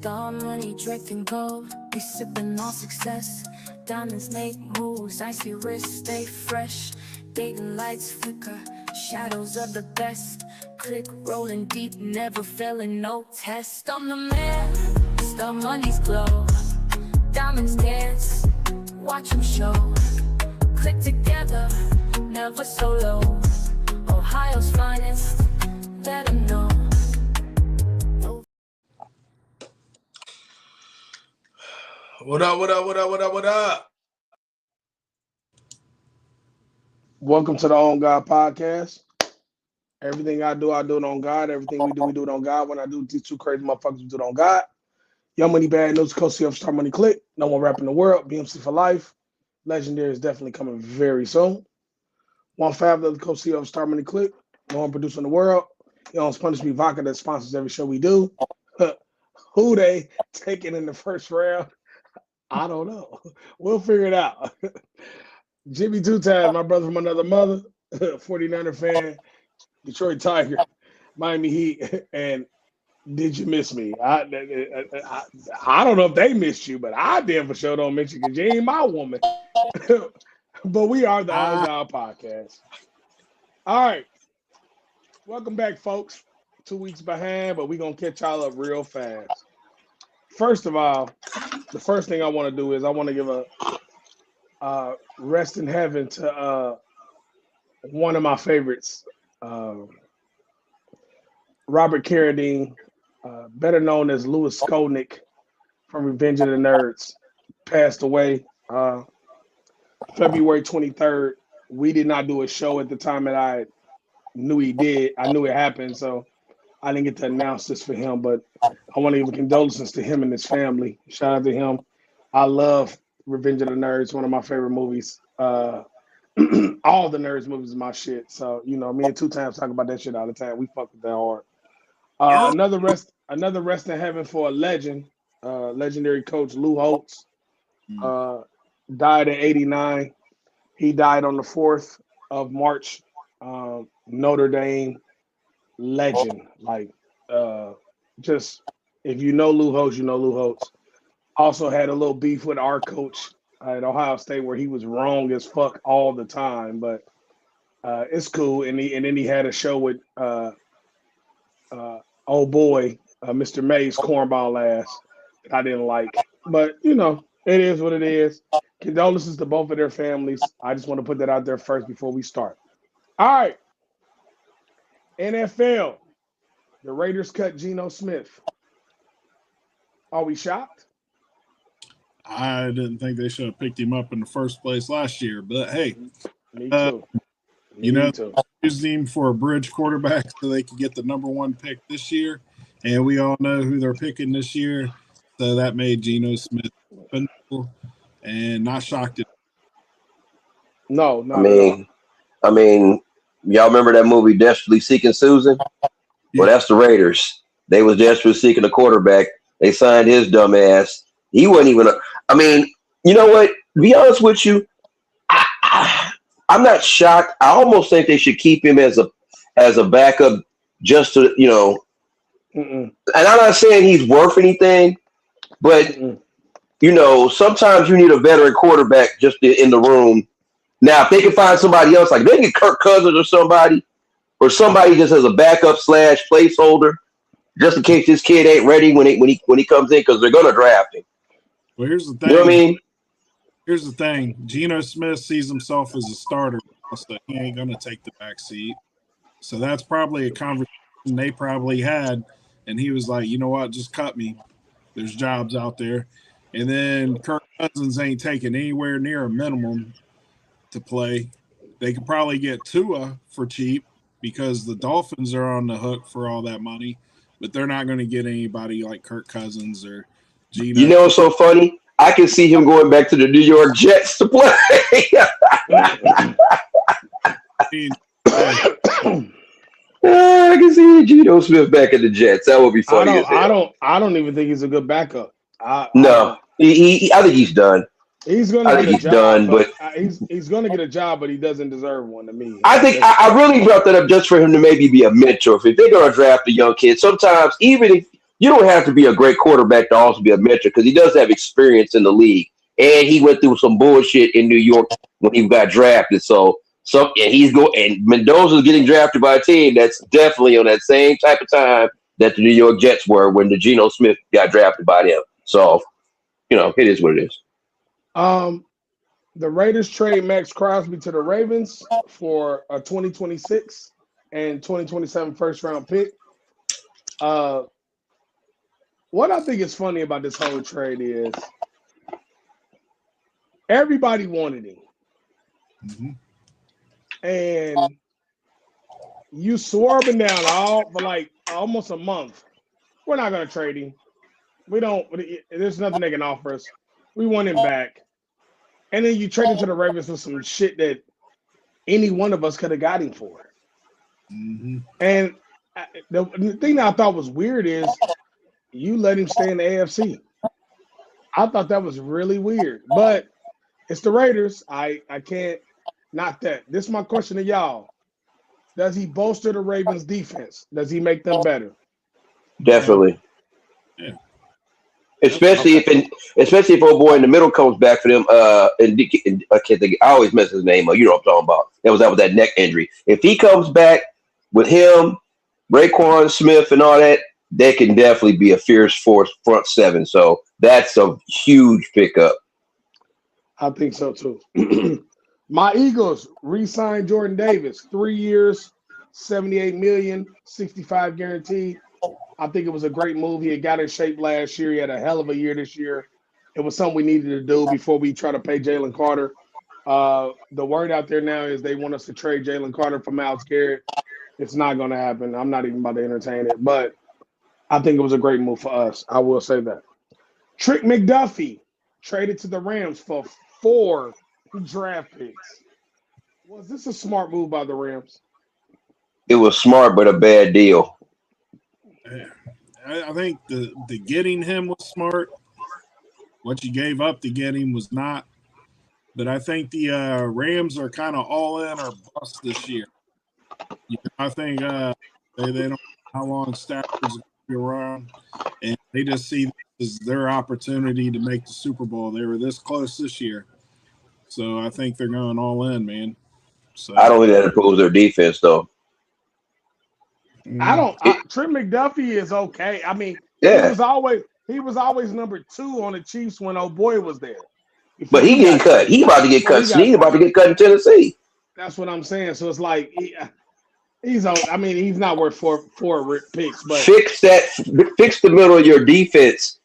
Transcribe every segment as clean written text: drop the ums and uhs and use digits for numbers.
Star money draping gold, we sipping on success. Diamonds make moves, icy wrists stay fresh. Dating lights flicker, shadows of the best. Click rolling deep, never failing, no test. I'm the man, star money's glow. Diamonds dance, watch them show. Click together, never solo. Ohio's finest, let them know. What up, what up, what up, what up, what up? Welcome to the On God Podcast. Everything I do it on God. Everything we do it on God. When I do these two crazy motherfuckers, we do it on God. Young Money Bad News, Coach of Star Money Click. No one rap in the world. BMC for life. Legendary is definitely coming very soon. 1/5 of the Coach of Star Money Click. No one producer in the world. You know, Punish Me Vodka that sponsors every show we do. Who they taking in the first round? I don't know. We'll figure it out. Jimmy Two Times, my brother from another mother, 49er fan, Detroit Tiger, Miami Heat, and Did You Miss Me? I don't know if they missed you, but I damn for sure don't miss you because you ain't my woman. But we are the On God Podcast. All right. Welcome back, folks. 2 weeks behind, but we're going to catch y'all up real fast. First of all, the first thing I want to do is I want to give a rest in heaven to one of my favorites, Robert Carradine, better known as Louis Skolnick from Revenge of the Nerds, passed away February 23rd. We did not do a show at the time that I knew he did. I knew it happened, so I didn't get to announce this for him, but I want to give condolences to him and his family. Shout out to him. I love Revenge of the Nerds, one of my favorite movies. All the Nerds movies is my shit. So, you know, me and Two Times talk about that shit all the time. We fuck with that hard. Another rest in heaven for a legend, legendary coach Lou Holtz. Died at 89. He died on the 4th of March. Notre Dame legend. Like, just if you know Lou Holtz, you know Lou Holtz. Also had a little beef with our coach at Ohio State where he was wrong as fuck all the time, but it's cool. And then he had a show with old boy, Mr. May's cornball ass that I didn't like. But you know, it is what it is. Condolences to both of their families. I just want to put that out there first before we start. All right. NFL. The Raiders cut Geno Smith. Are we shocked? I didn't think they should have picked him up in the first place last year, but hey, Me too. Used him for a bridge quarterback so they could get the number 1 pick this year, and we all know who they're picking this year, so that made Geno Smith and not shocked. No. I mean, y'all remember that movie Desperately Seeking Susan? Yeah. Well, that's the Raiders. They was desperately seeking a quarterback. They signed his dumb ass. He wasn't even you know what? To be honest with you, I'm not shocked. I almost think they should keep him as a backup just to, you know. And I'm not saying he's worth anything, but, you know, sometimes you need a veteran quarterback just in the room. Now, if they can find somebody else, like they get Kirk Cousins or somebody just as a backup / placeholder, just in case this kid ain't ready when he comes in, because they're going to draft him. Well, here's the thing. You know what I mean? Here's the thing. Geno Smith sees himself as a starter, so he ain't going to take the back seat. So that's probably a conversation they probably had, and he was like, you know what, just cut me. There's jobs out there. And then Kirk Cousins ain't taking anywhere near a minimum to play. They could probably get Tua for cheap because the Dolphins are on the hook for all that money, but they're not going to get anybody like Kirk Cousins or Geno. You know what's so funny? I can see him going back to the New York Jets to play. I can see Geno Smith back at the Jets. That would be funny. I don't even think he's a good backup. I think he's done. He's going to get a job, but he's going to get a job, but he doesn't deserve one to me. I think I really brought that up just for him to maybe be a mentor. If they're going to draft a young kid, sometimes even if you don't have to be a great quarterback to also be a mentor because he does have experience in the league. And he went through some bullshit in New York when he got drafted. And and Mendoza's getting drafted by a team that's definitely on that same type of time that the New York Jets were when the Geno Smith got drafted by them. So, it is what it is. The Raiders trade Max Crosby to the Ravens for a 2026 and 2027 first round pick. What I think is funny about this whole trade is everybody wanted him. Mm-hmm. And you swore him down all for like almost a month. We're not going to trade him. There's nothing they can offer us. We want him back. And then you trade him to the Ravens for some shit that any one of us could have got him for. Mm-hmm. And the thing that I thought was weird is you let him stay in the AFC. I thought that was really weird. But it's the Raiders. I can't not that. This is my question to y'all. Does he bolster the Ravens defense? Does he make them better? Definitely. Yeah. Especially if old boy in the middle comes back for them. And I can't think. I always mess his name up. You know what I'm talking about? That was that neck injury. If he comes back with him, Raekwon Smith, and all that, they can definitely be a fierce force front seven. So that's a huge pickup. I think so too. My Eagles re-signed Jordan Davis, 3 years, $78 million, 65 guaranteed. I think it was a great move. He had got in shape last year. He had a hell of a year this year. It was something we needed to do before we try to pay Jalen Carter. The word out there now is they want us to trade Jalen Carter for Myles Garrett. It's not going to happen. I'm not even about to entertain it. But I think it was a great move for us. I will say that. Trick McDuffie traded to the Rams for 4 draft picks. Was this a smart move by the Rams? It was smart, but a bad deal. I think the getting him was smart. What you gave up to get him was not. But I think the Rams are kind of all in or bust this year. I think they don't know how long Stafford's going to be around, and they just see this as their opportunity to make the Super Bowl. They were this close this year. So I think they're going all in, man. So I don't think that improves their defense, though. Trent McDuffie is okay. I mean, Yeah. he was always number 2 on the Chiefs when old boy was there. But he getting cut. He about to get cut. He's about to get cut in Tennessee. That's what I'm saying. So it's like he's not worth four picks, but fix the middle of your defense,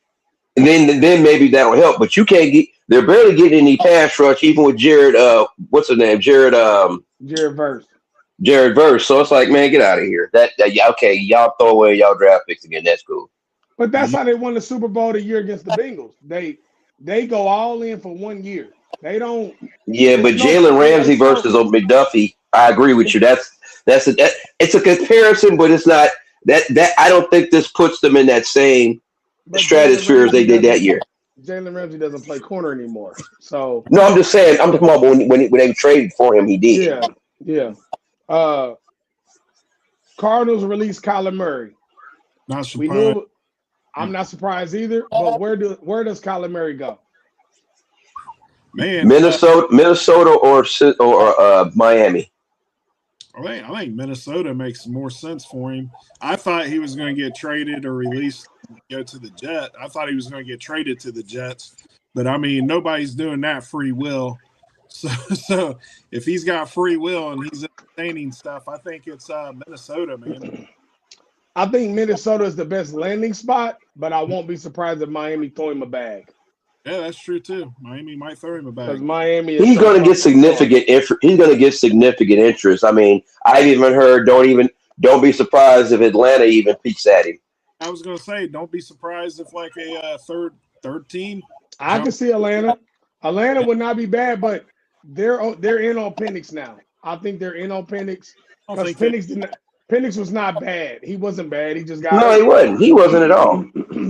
and then maybe that'll help. But you can't get. They're barely getting any pass rush, even with Jared. What's his name? Jared Verse. Jared Verse. So it's like, man, get out of here. Okay, y'all throw away y'all draft picks again. That's cool. But that's how they won the Super Bowl the year against the Bengals. They go all in for 1 year. They don't. Yeah, but Jalen Ramsey versus McDuffie. I agree with you. It's a comparison, but it's not that. I don't think this puts them in that same stratosphere as they did that year. Jalen Ramsey doesn't play corner anymore. So no, I'm just saying. I'm talking about when they traded for him, he did. Yeah. Cardinals released Kyler Murray. Not surprised. I'm not surprised either. But where does Kyler Murray go? Man, Minnesota or Miami. I think Minnesota makes more sense for him. I thought he was going to get traded or released and go to the Jets. I thought he was going to get traded to the Jets. But, I mean, nobody's doing that free will. So if he's got free will and he's entertaining stuff, I think it's Minnesota, man. I think Minnesota is the best landing spot, but I won't be surprised if Miami throw him a bag. Yeah, that's true too. Miami might throw him a bag. Because Miami, he's going to get significant. He's going to get significant interest. I mean, I've even heard. Don't be surprised if Atlanta even peeks at him. I was going to say, don't be surprised if like a third team. I can see Atlanta. Atlanta would not be bad, but they're in on Penix now. I think they're in on Penix. Because Penix was not bad. He wasn't bad. He just got. No, he wasn't. He wasn't at all.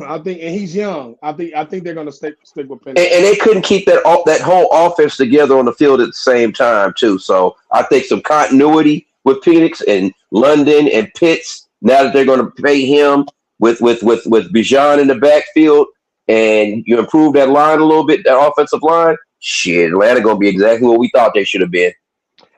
I think, and he's young. I think they're going to stick with Penix. And they couldn't keep that whole offense together on the field at the same time too. So I think some continuity with Penix and London and Pitts. Now that they're going to pay him with Bijan in the backfield, and you improve that line a little bit, that offensive line, shit, Atlanta gonna be exactly what we thought they should have been.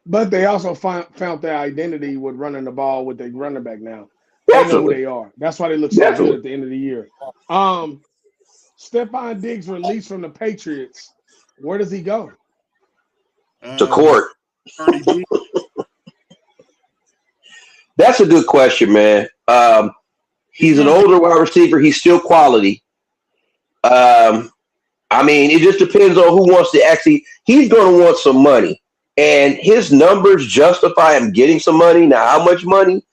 But they also found their identity with running the ball with their running back now. They know who Definitely, they are. That's why they look so good definitely. at the end of the year. Stephon Diggs released from the Patriots. Where does he go? To court. Cardi B. That's a good question, man. He's an older wide receiver. He's still quality. I mean, it just depends on who wants to actually. He's going to want some money, and his numbers justify him getting some money. Now, how much money?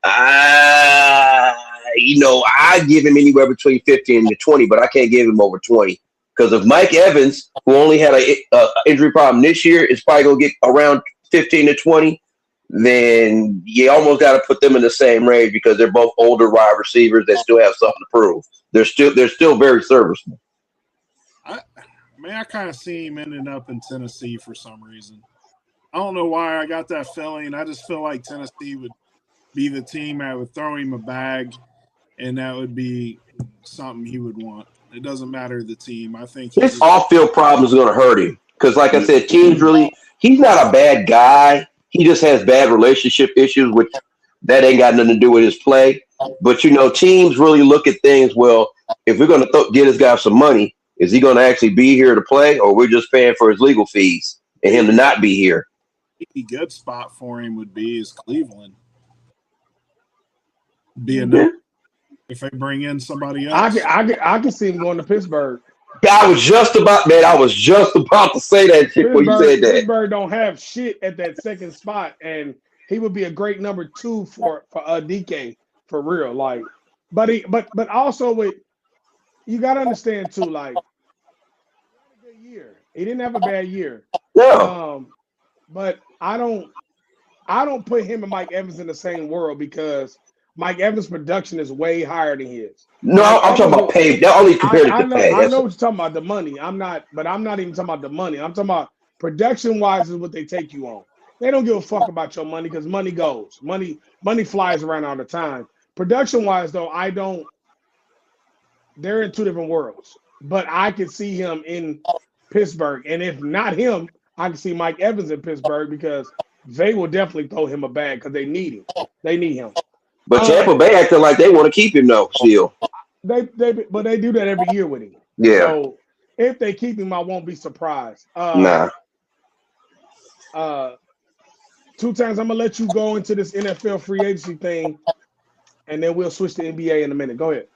I give him anywhere between 15 to 20, but I can't give him over 20 because if Mike Evans, who only had a injury problem this year, is probably going to get around 15 to 20. Then you almost got to put them in the same range because they're both older wide receivers that still have something to prove. They're still very serviceable. I kind of see him ending up in Tennessee for some reason. I don't know why I got that feeling. I just feel like Tennessee would be the team that would throw him a bag, and that would be something he would want. It doesn't matter the team. I think his off-field problem is going to hurt him because, like I said, he's not a bad guy. He just has bad relationship issues, which that ain't got nothing to do with his play. But, teams really look at things, well, if we're going to get this guy some money, is he going to actually be here to play, or we're just paying for his legal fees and him to not be here? A good spot for him would be is Cleveland. If they bring in somebody else. I can see him going to Pittsburgh. I was just about to say that shit when you said that. Pittsburgh don't have shit at that second spot, and he would be a great number 2 for DK for real. Like, but also with you got to understand too. Like, he had a good year. He didn't have a bad year. No. But I don't put him and Mike Evans in the same world because Mike Evans' production is way higher than his. No, I'm talking about pay. They're only compared to pay. I know what you're talking about, the money. I'm not even talking about the money. I'm talking about production-wise is what they take you on. They don't give a fuck about your money because money goes. Money flies around all the time. Production-wise, though, they're in two different worlds. But I could see him in Pittsburgh. And if not him, I can see Mike Evans in Pittsburgh because they will definitely throw him a bag because they need him. They need him. But Tampa Bay acting like they want to keep him though. Still, they do that every year with him. Yeah. So if they keep him, I won't be surprised. Nah. 2 times I'm gonna let you go into this NFL free agency thing, and then we'll switch to NBA in a minute. Go ahead.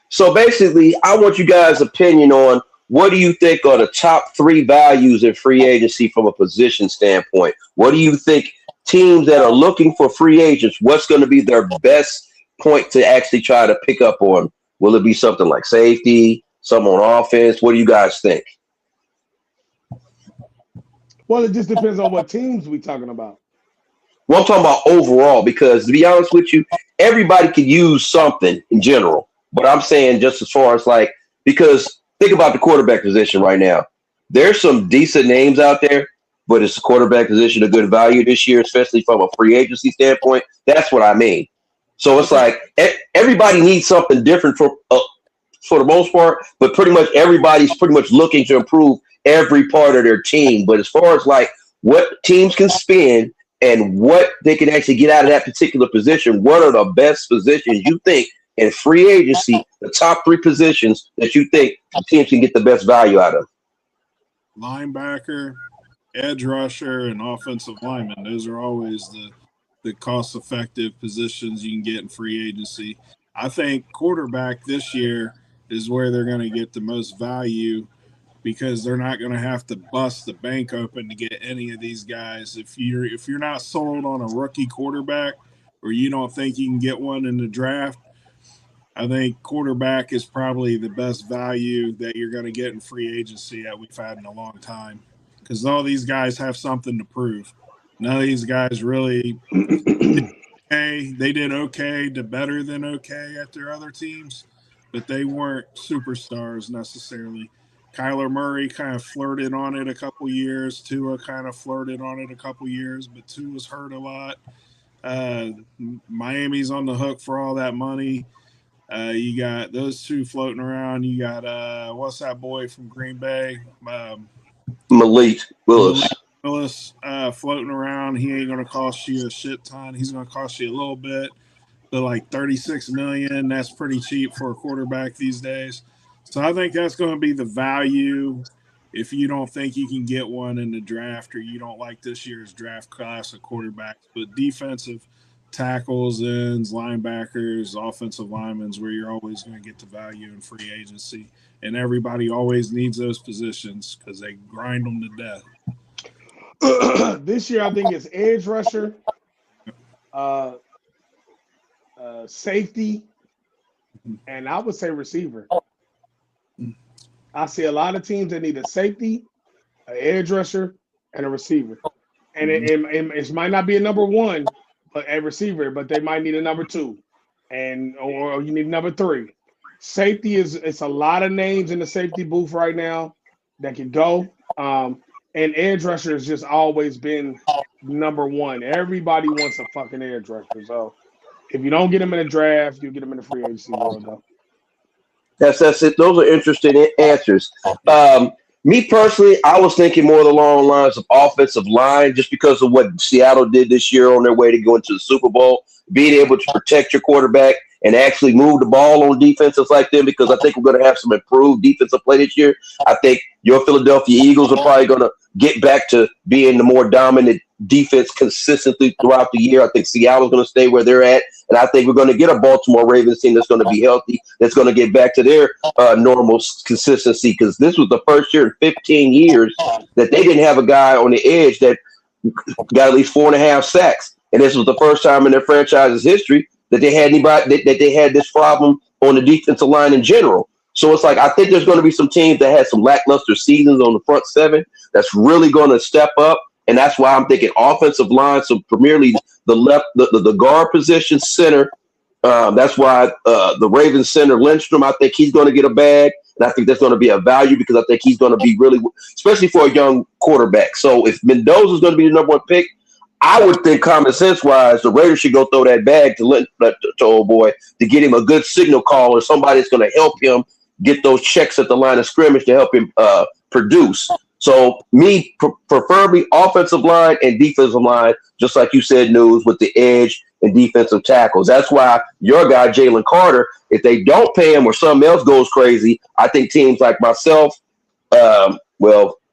So basically, I want you guys' opinion on what do you think are the top 3 values in free agency from a position standpoint? What do you think teams that are looking for free agents, what's going to be their best point to actually try to pick up on? Will it be something like safety, some on offense? What do you guys think? Well, it just depends on what teams we're talking about. Well, I'm talking about overall because, to be honest with you, everybody could use something in general. But I'm saying just as far as like, because think about the quarterback position right now. There's some decent names out there, but is the quarterback position a good value this year, especially from a free agency standpoint? That's what I mean. So it's like everybody needs something different for the most part, but pretty much everybody's pretty much looking to improve every part of their team. But as far as like what teams can spend and what they can actually get out of that particular position, what are the best positions you think in free agency, the top 3 positions that you think teams can get the best value out of? Linebacker, edge rusher, and offensive lineman. Those are always the cost-effective positions you can get in free agency. I think quarterback this year is where they're going to get the most value because they're not going to have to bust the bank open to get any of these guys. If you're not sold on a rookie quarterback or you don't think you can get one in the draft, I think quarterback is probably the best value that you're going to get in free agency that we've had in a long time because all these guys have something to prove. None of these guys really they did okay to better than okay at their other teams, but they weren't superstars necessarily. Kyler Murray kind of flirted on it a couple years. Tua kind of flirted on it a couple years, but Tua's hurt a lot. Miami's on the hook for all that money. You got those two floating around. You got what's that boy from Green Bay? Malik Willis. Willis floating around. He ain't gonna cost you a shit ton. He's gonna cost you a little bit, but like $36 million. That's pretty cheap for a quarterback these days. So I think that's going to be the value if you don't think you can get one in the draft or you don't like this year's draft class of quarterbacks. But defensive tackles, ends, linebackers, offensive linemen is where you're always going to get the value in free agency. And everybody always needs those positions because they grind them to death. This year, I think it's edge rusher, safety, and I would say receiver. I see a lot of teams that need a safety, an edge rusher, and a receiver. And it might not be a number one, but a receiver, but they might need a number two, or you need number three. Safety it's a lot of names in the safety booth right now that can go. And edge rusher has just always been number one. Everybody wants a fucking edge rusher. So if you don't get them in the draft, you get them in the free agency world, though. That's it. Those are interesting answers. Me personally, I was thinking more along the lines of offensive line, just because of what Seattle did this year on their way to go into the Super Bowl, being able to protect your quarterback and actually move the ball on defenses like them, because I think we're going to have some improved defensive play this year. I think your Philadelphia Eagles are probably going to get back to being the more dominant defense consistently throughout the year. I think Seattle's going to stay where they're at. And I think we're going to get a Baltimore Ravens team that's going to be healthy, that's going to get back to their normal consistency, because this was the first year in 15 years that they didn't have a guy on the edge that got at least 4.5 sacks. And this was the first time in their franchise's history that they had anybody that they had this problem on the defensive line in general. So it's like, I think there's going to be some teams that had some lackluster seasons on the front seven that's really going to step up. And that's why I'm thinking offensive line, so Premier League, the guard position, center. That's why the Ravens center, Lindstrom, I think he's going to get a bag. And I think that's going to be a value, because I think he's going to be really, especially for a young quarterback. So if Mendoza is going to be the number one pick, I would think common sense wise, the Raiders should go throw that bag to old boy to get him a good signal call or somebody that's going to help him get those checks at the line of scrimmage to help him produce. So me, preferably offensive line and defensive line, just like you said, News, with the edge and defensive tackles. That's why your guy, Jalen Carter, if they don't pay him or something else goes crazy, I think teams like myself,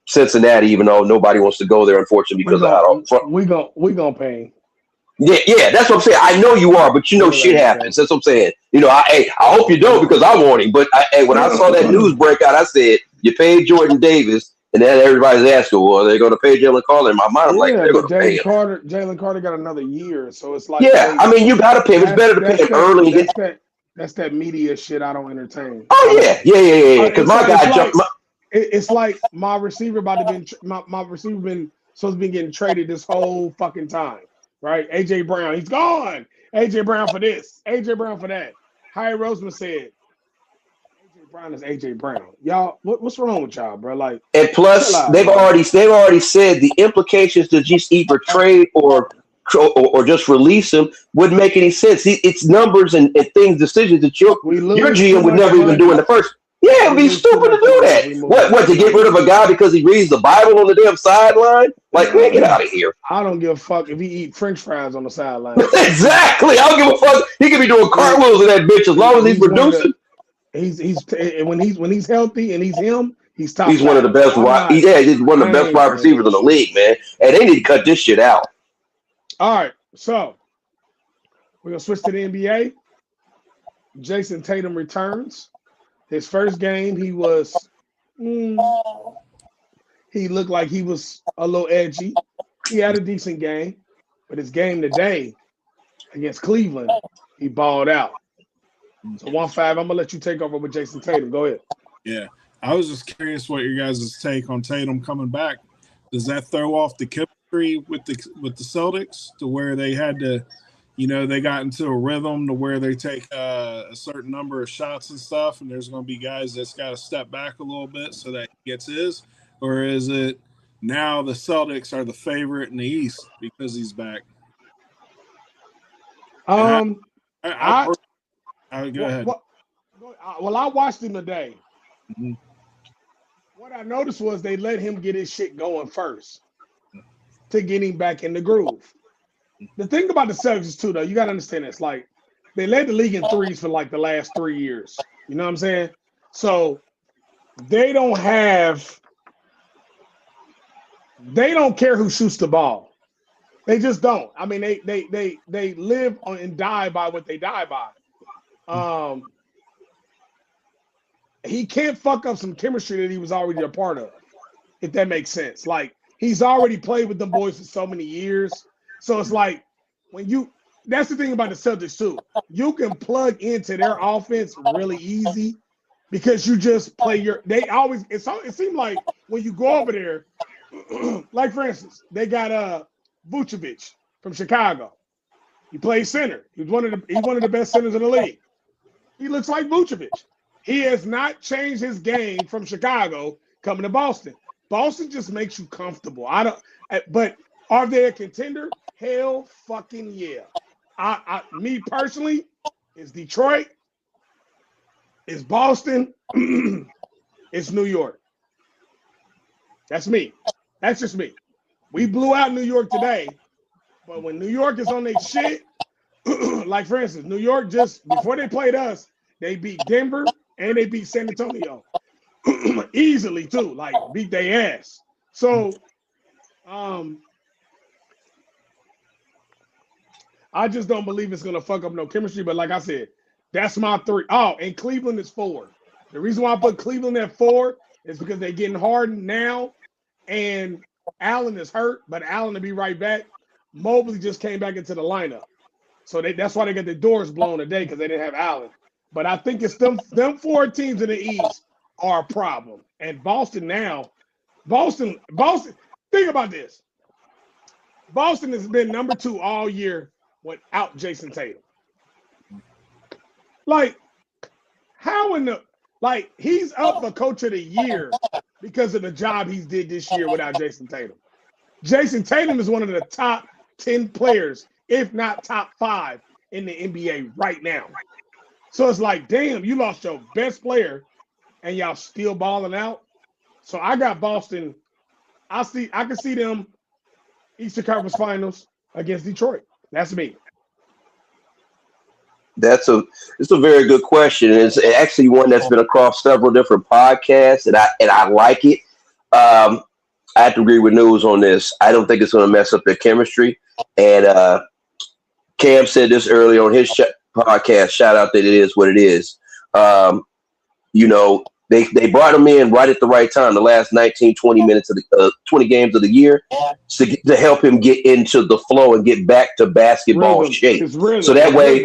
Cincinnati, even though nobody wants to go there, unfortunately, because we gonna pay him. Yeah, that's what I'm saying. I know you are, but shit happens. That's what I'm saying. I hope you don't, because I want him. But when I saw that news breakout, I said, you paid Jordan Davis, and then everybody's asking, well, they're going to pay Jalen Carter. In my mind, I'm like, they're going to pay him. Jalen Carter got another year, so it's like, yeah, I mean, you got to pay him. It's better to pay him early. That's that media shit I don't entertain. Oh yeah. Because my guy jumped. It's like my receiver been supposed to be getting traded this whole fucking time, right? AJ Brown, he's gone. AJ Brown for this, AJ Brown for that. Harry Roseman said, AJ Brown is AJ Brown. Y'all, what's wrong with y'all, bro? Like, and plus, they've already said the implications to just either trade or just release him wouldn't make any sense. It's numbers and things, decisions that your GM would never even do in the first. Yeah, it'd be stupid to do that. What, to get rid of a guy because he reads the Bible on the damn sideline? Like, man, get out of here. I don't give a fuck if he eat French fries on the sideline. Exactly. I don't give a fuck. He could be doing cartwheels in that bitch as long as he's producing. When he's healthy and he's him, he's top. He's one of the best he's one of the best wide receivers in the league, man. And they need to cut this shit out. All right, so we're gonna switch to the NBA. Jason Tatum returns. His first game, he looked like he was a little edgy. He had a decent game, but his game today against Cleveland, he balled out. So 1-5, I'm gonna let you take over with Jason Tatum. Go ahead. Yeah, I was just curious what your guys' take on Tatum coming back. Does that throw off the chemistry with the Celtics to where they had to? They got into a rhythm to where they take a certain number of shots and stuff, and there's going to be guys that's got to step back a little bit so that he gets his? Or is it now the Celtics are the favorite in the East because he's back? Go ahead. Well, I watched him today. Mhm. What I noticed was they let him get his shit going first to get him back in the groove. The thing about the Celtics too, though, you gotta understand this. Like, they led the league in threes for like the last 3 years. You know what I'm saying? So they don't care who shoots the ball. They just don't. I mean, they live on and die by what they die by. He can't fuck up some chemistry that he was already a part of, if that makes sense. Like, he's already played with them boys for so many years. So it's like that's the thing about the Celtics too. You can plug into their offense really easy because you just play it seemed like when you go over there, like for instance, they got Vucevic from Chicago. He plays center. He's one of the best centers in the league. He looks like Vucevic. He has not changed his game from Chicago coming to Boston. Boston just makes you comfortable. But are they a contender? Hell fucking yeah. Me personally, it's Detroit, it's Boston, it's New York. That's me. That's just me. We blew out New York today, but when New York is on their shit, like for instance, New York just before they played us, they beat Denver and they beat San Antonio easily too. Like beat their ass. So, I just don't believe it's gonna fuck up no chemistry. But like I said, that's my 3. Oh, and Cleveland is 4. The reason why I put Cleveland at 4 is because they're getting Harden now, and Allen is hurt, but Allen will be right back. Mobley just came back into the lineup, so that's why they got the doors blown today because they didn't have Allen. But I think it's them 4 teams in the East are a problem, and Boston now. Boston. Think about this. Boston has been number 2 all year without Jason Tatum. Like, how in the he's up for coach of the year because of the job he's did this year without Jason Tatum. Jason Tatum is one of the top 10 players, if not top 5 in the NBA right now. So it's like, damn, you lost your best player and y'all still balling out. So I got Boston. I can see them Eastern Conference Finals against Detroit. That's me. It's a very good question. And it's actually one that's been across several different podcasts, and I like it. I have to agree with News on this. I don't think it's going to mess up their chemistry. And Cam said this earlier on his podcast. Shout out that it is what it is. They brought him in right at the right time, the last 19, 20 minutes of the 20 games of the year to help him get into the flow and get back to basketball shape. So that way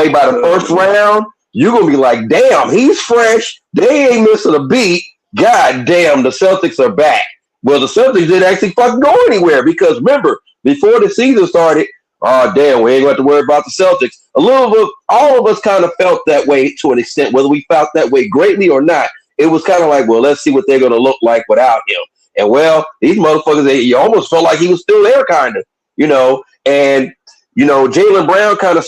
by the first round, you're going to be like, damn, he's fresh. They ain't missing a beat. God damn, the Celtics are back. Well, the Celtics didn't actually fucking go anywhere because remember, before the season started, oh, damn, we ain't going to worry about the Celtics. All of us kind of felt that way to an extent, whether we felt that way greatly or not. It was kind of like, well, let's see what they're going to look like without him. And, well, these motherfuckers, you almost felt like he was still there, kind of, And, Jaylen Brown kind of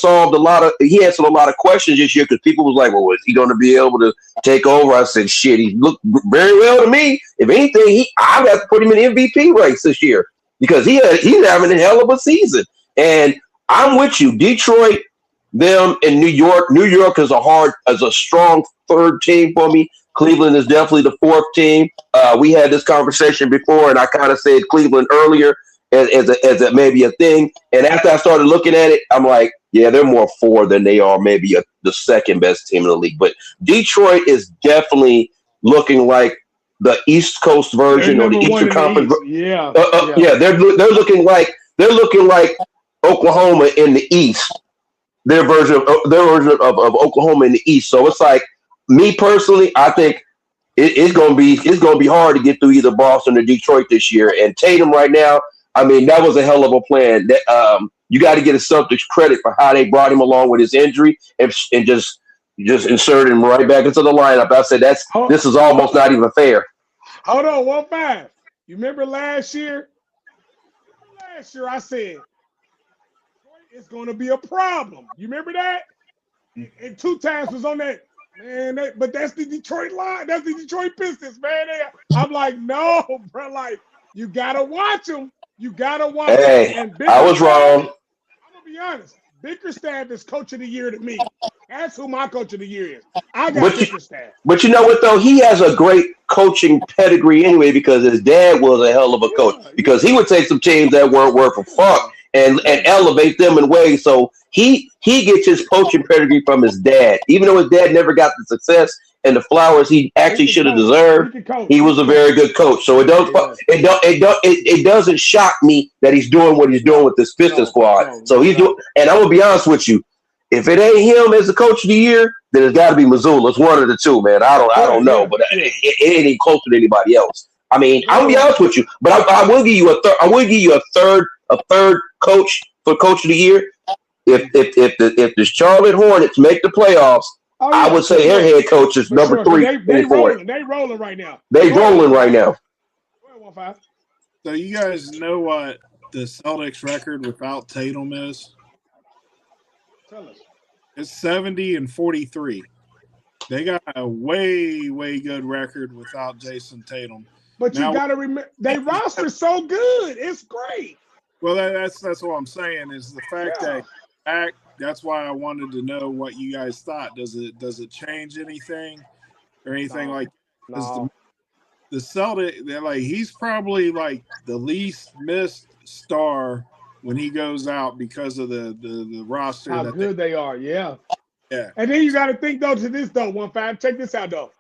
he answered a lot of questions this year because people was like, well, is he going to be able to take over? I said, shit, he looked very well to me. If anything, I have to put him in MVP race this year because he's having a hell of a season. And I'm with you. Detroit, them, and New York. New York is a strong 3rd team for me. Cleveland is definitely the 4th team. We had this conversation before, and I kind of said Cleveland earlier as a maybe a thing. And after I started looking at it, I'm like, yeah, they're more 4 than they are maybe the 2nd best team in the league. But Detroit is definitely looking like the East Coast version or the Eastern Conference. Yeah, they're looking like Oklahoma in the East. Their version of Oklahoma in the East. So it's like, me personally, I think it's gonna be hard to get through either Boston or Detroit this year. And Tatum right now, I mean, that was a hell of a plan. That you got to get a Celtics credit for how they brought him along with his injury and just inserted him right back into the lineup. I said this is almost not even fair. Hold on, 1-5. You remember last year? Last year I said it's going to be a problem. You remember that? And 2 times was on that Man, but that's the Detroit line. That's the Detroit Pistons, man. I'm like, no, bro. Like, you gotta watch them. You gotta watch them. Hey, And I was wrong. I'm gonna be honest. Bickerstaff is coach of the year to me. That's who my coach of the year is. I got Bickerstaff. But you know what though? He has a great coaching pedigree anyway because his dad was a hell of a coach. Because he would take some teams that weren't worth a fuck and elevate them in ways. So he gets his coaching pedigree from his dad. Even though his dad never got the success and the flowers he actually should have deserved, he was a very good coach. So it doesn't shock me that he's doing what he's doing with this Pistons squad. So he's doing, and I'm gonna be honest with you. If it ain't him as the coach of the year, then it's got to be Missoula. It's one of the two, man. I don't know, but it ain't even closer to anybody else. I mean, I'm gonna be honest with you, but I will give you a third. I will give you a third coach for coach of the year. If the Charlotte Hornets make the playoffs, I would say their head coach is number 3. They rolling right now. They rolling right now. So you guys know what the Celtics record without Tatum is? Tell us. It's 70-43. They got a way good record without Jason Tatum. But now, you got to remember, their roster's so good. It's great. Well, that's what I'm saying is the fact that that's why I wanted to know what you guys thought. Does it change anything or anything like that? No. The Celtic, they're like, he's probably like the least missed star when he goes out because of the roster. How good they are, yeah. Yeah. And then you got to think, though, to this, though, 1-5. Check this out, though.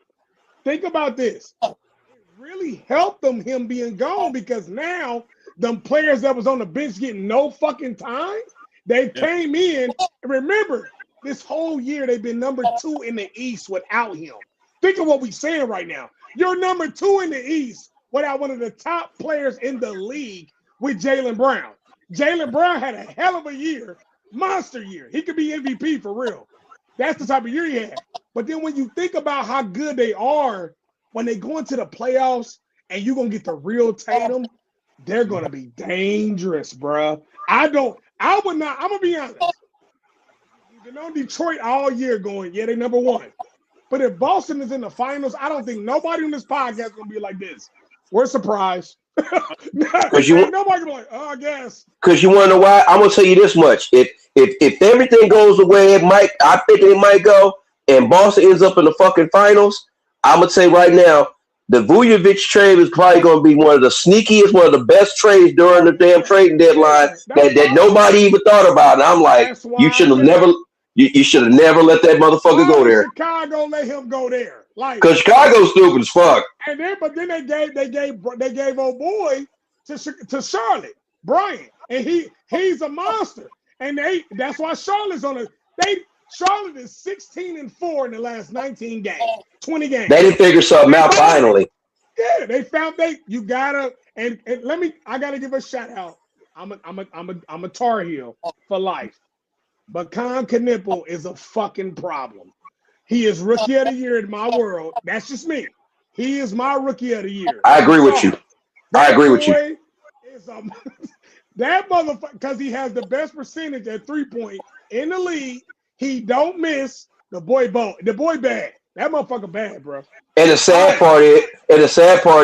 Think about this. It really helped him being gone because now them players that was on the bench getting no fucking time, they came in. And remember, this whole year they've been number 2 in the East without him. Think of what we're saying right now. You're number 2 in the East without one of the top players in the league with Jaylen Brown. Jaylen Brown had a hell of a year, monster year. He could be MVP for real. That's the type of year he had. But then when you think about how good they are, when they go into the playoffs and you're going to get the real Tatum, they're going to be dangerous, bruh. I'm going to be honest. You've been on Detroit all year going, yeah, they number 1. But if Boston is in the finals, I don't think nobody on this podcast is going to be like this. We're surprised. Because nobody can be like, oh, I guess. Because you want to know why? I'm gonna tell you this much: if everything goes the way it might, I think it might go, and Boston ends up in the fucking finals. I'm gonna say right now, the Vujovic trade is probably gonna be one of the sneakiest, one of the best trades during the damn trading deadline that nobody even thought about. And I'm like, you should have never. You should have never let that motherfucker go there. Chicago let him go there. Like, because Chicago's stupid as fuck. And then, but then they gave old boy to Charlotte, Bryant, and he's a monster. And that's why Charlotte's on Charlotte is 16-4 in the last 19 games, 20 games. They didn't figure something out finally. Yeah, they found you gotta and I gotta give a shout out. I'm a Tar Heel for life. But Con Knipple is a fucking problem. He is rookie of the year in my world. That's just me. He is my rookie of the year. I agree with you. That motherfucker, because he has the best percentage at 3-point in the league. He don't miss. The boy bad. That motherfucker bad, bro. And the sad part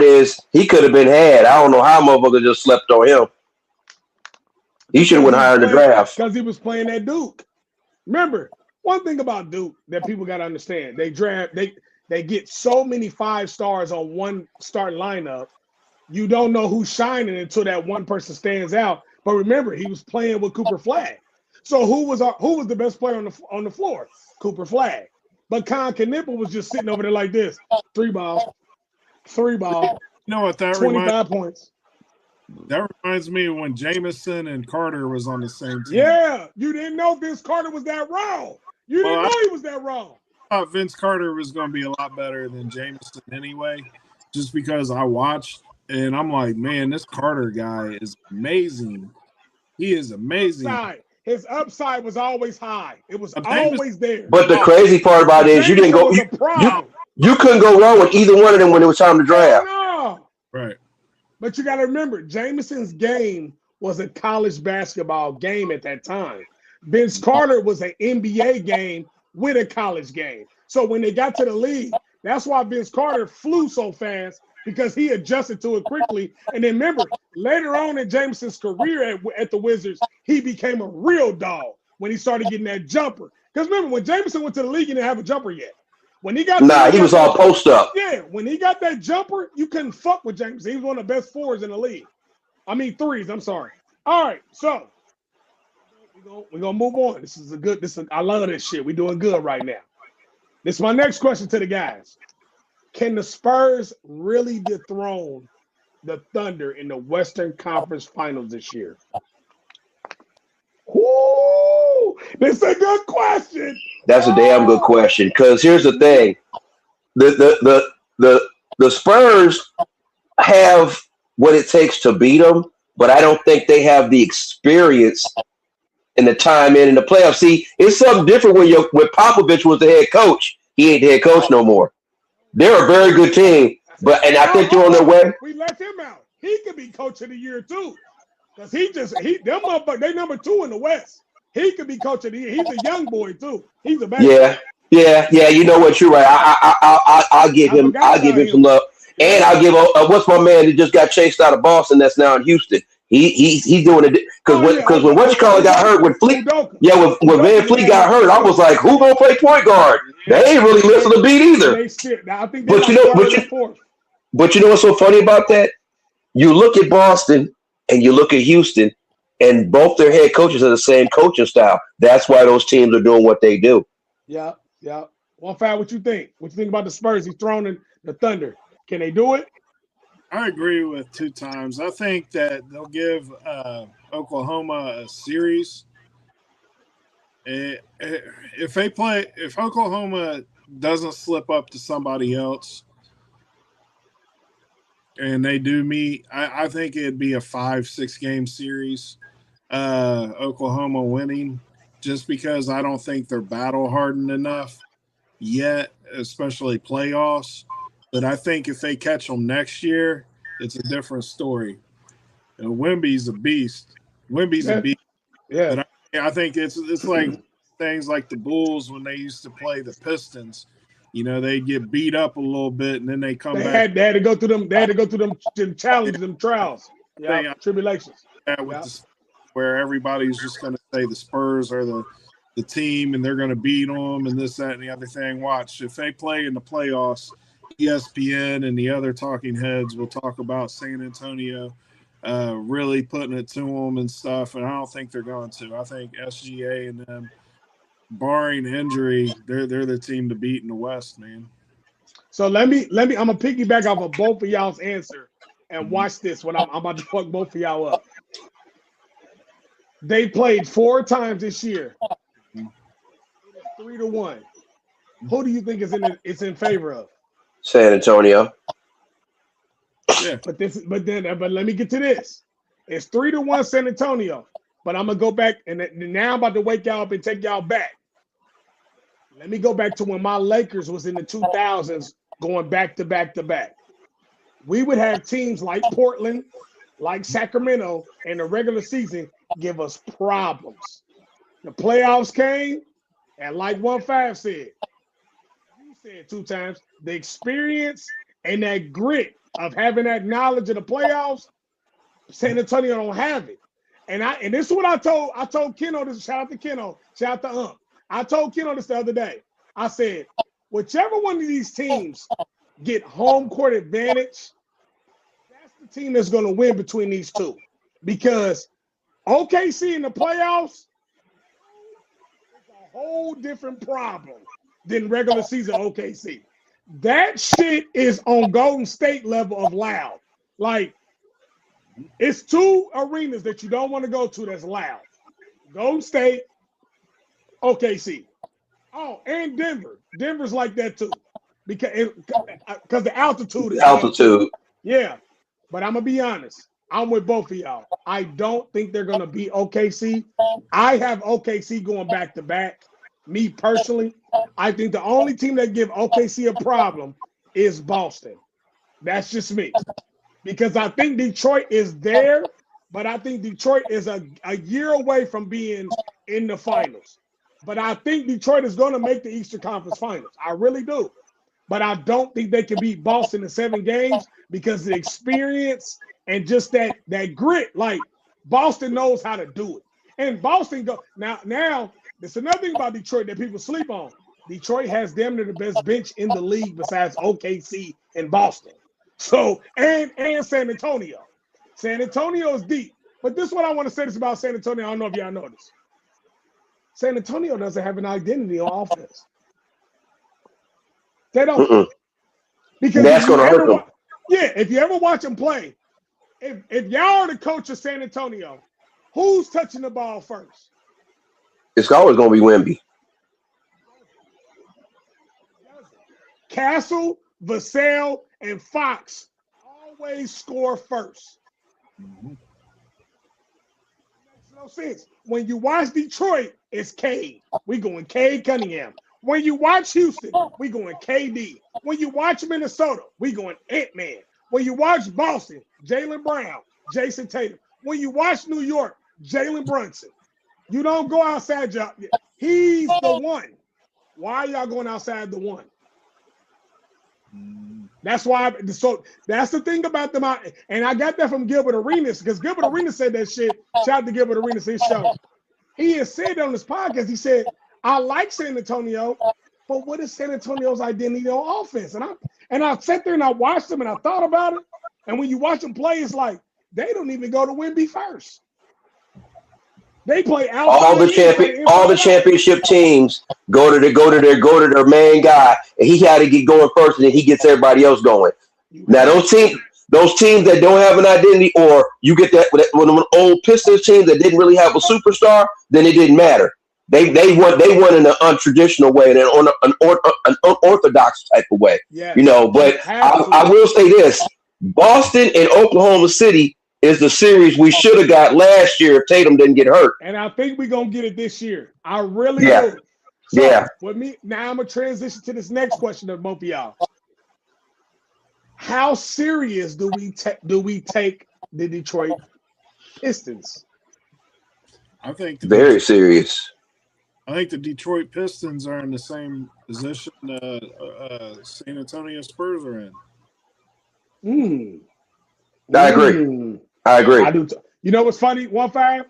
is he could have been had. I don't know how motherfucker just slept on him. He should have went higher in the draft. Because he was playing at Duke. Remember, one thing about Duke that people got to understand, they get so many 5 stars on one starting lineup, you don't know who's shining until that one person stands out. But remember, he was playing with Cooper Flagg. So who was the best player on the floor? Cooper Flagg. But Con Knipple was just sitting over there like this. 3 ball. You know what that 25 points. That reminds me of when Jamison and Carter was on the same team. Yeah, you didn't know Vince Carter was that raw. You didn't know he was that raw. I thought Vince Carter was going to be a lot better than Jamison anyway, just because I watched and I'm like, man, this Carter guy is amazing. He is amazing. His upside was always high. It was always there. But the crazy part about it is you didn't go. You couldn't go wrong with either one of them when it was time to draft. No. Right. But you got to remember, Jamison's game was a college basketball game at that time. Vince Carter was an NBA game with a college game. So when they got to the league, that's why Vince Carter flew so fast, because he adjusted to it quickly. And then remember, later on in Jameson's career at the Wizards, he became a real dog when he started getting that jumper. Because remember, when Jameson went to the league, he didn't have a jumper yet. When he got he was all post up. Yeah, when he got that jumper, you couldn't fuck with Jameson. He was one of the best fours in the league. I mean threes. I'm sorry. All right, so we're gonna move on. I love this shit. We're doing good right now. This is my next question to the guys. Can the Spurs really dethrone the Thunder in the Western Conference Finals this year? Ooh, this is a good question. That's a damn good question. Because here's the thing: the Spurs have what it takes to beat them, but I don't think they have the experience and the time in the playoffs. See, it's something different when Popovich was the head coach. He ain't the head coach no more. They're a very good team, and I think they're on their way. We left him out. He could be coach of the year too, because them motherfuckers, they number 2 in the West. He could be coach of the year. He's a young boy too. He's a bad Yeah. You know what? You're right. I'll give him some love, and I'll give what's my man that just got chased out of Boston that's now in Houston. He's doing it because when what you call it got hurt when Fleet, when Van Fleet got hurt, I was like, who gonna play point guard? They ain't really missing a beat either. But you know what's so funny about that? You look at Boston and you look at Houston, and both their head coaches are the same coaching style. That's why those teams are doing what they do. Yeah. 1-5, what you think? What you think about the Spurs? He's thrown in the Thunder. Can they do it? I agree with 2 times. I think that they'll give Oklahoma a series. If Oklahoma doesn't slip up to somebody else and they do meet, I think it'd be a 5-6 game series. Oklahoma winning, just because I don't think they're battle hardened enough yet, especially playoffs. But I think if they catch them next year, it's a different story. And Wemby's a beast. Yeah. But I think it's like things like the Bulls when they used to play the Pistons. You know, they get beat up a little bit and then they come back. They had to go through them challenges, them trials, tribulations. Where everybody's just going to say the Spurs are the team and they're going to beat them and this, that, and the other thing. Watch, if they play in the playoffs, ESPN and the other talking heads will talk about San Antonio really putting it to them and stuff, and I don't think they're going to. I think SGA and them, barring injury, they're the team to beat in the West, man. So let me. I'm gonna piggyback off of both of y'all's answer and watch this. When I'm about to fuck both of y'all up. They played 4 times this year. 3-1. Who do you think it's in favor of? San Antonio. Yeah. But let me get to this. It's 3-1 San Antonio. But I'm gonna go back and now I'm about to wake y'all up and take y'all back. Let me go back to when my Lakers was in the 2000s, going back to back to back. We would have teams like Portland, like Sacramento, in the regular season give us problems. The playoffs came, and like 1-5 said, you said 2 times, the experience and that grit of having that knowledge of the playoffs, San Antonio don't have it. And this is what I told Keno this. Shout out to Keno. Shout out to I told Keno this the other day. I said, whichever one of these teams get home court advantage, that's the team that's going to win between these two. Because OKC in the playoffs is a whole different problem than regular season OKC. That shit is on Golden State level of loud. Like, it's 2 arenas that you don't want to go to that's loud. Golden State, OKC. Oh, and Denver. Denver's like that too. Because the altitude is altitude. Yeah. But I'm going to be honest. I'm with both of y'all. I don't think they're going to beat OKC. I have OKC going back to back. Me personally, I think the only team that give OKC a problem is Boston. That's just me. Because I think Detroit is there, but I think Detroit is a year away from being in the finals. But I think Detroit is going to make the Eastern Conference Finals. I really do. But I don't think they can beat Boston in 7 games because of the experience and just that grit. Like, Boston knows how to do it. And Boston go now. There's another thing about Detroit that people sleep on. Detroit has damn near the best bench in the league besides OKC and Boston. So and San Antonio. San Antonio is deep. But this is what I want to say this about San Antonio. I don't know if y'all know this. San Antonio doesn't have an identity on offense. They don't. Mm-mm. Because that's going to hurt them. Yeah, if you ever watch them play, if y'all are the coach of San Antonio, who's touching the ball first? It's always going to be Wemby. Castle, Vassell, and Fox always score first. Mhm. Makes no sense. When you watch Detroit, it's Cade. We going Cade Cunningham. When you watch Houston, we going KD. When you watch Minnesota, we going Ant-Man. When you watch Boston, Jaylen Brown, Jason Tatum. When you watch New York, Jalen Brunson. You don't go outside y'all. He's the one. Why are y'all going outside the one? That's why. So that's the thing about them. And I got that from Gilbert Arenas because Gilbert Arenas said that shit. Shout out to Gilbert Arenas, his show. He has said on this podcast, he said, I like San Antonio, but what is San Antonio's identity on offense? And I sat there and I watched them and I thought about it. And when you watch them play, it's like they don't even go to Wemby first. They play out. All the championship teams go to their main guy, and he had to get going first, and then he gets everybody else going. Now those teams that don't have an identity, or you get that when an old Pistons team that didn't really have a superstar, then it didn't matter. They won in an untraditional way and an unorthodox type of way. Yeah, But I will say this: Boston and Oklahoma City is the series we should have got last year if Tatum didn't get hurt. And I think we're gonna get it this year. I really do. So, yeah. With me now, I'm gonna transition to this next question of both of y'all. How serious do we take the Detroit Pistons? I think Very serious. I think the Detroit Pistons are in the same position San Antonio Spurs are in. I agree. I do. You know what's funny? 1-5.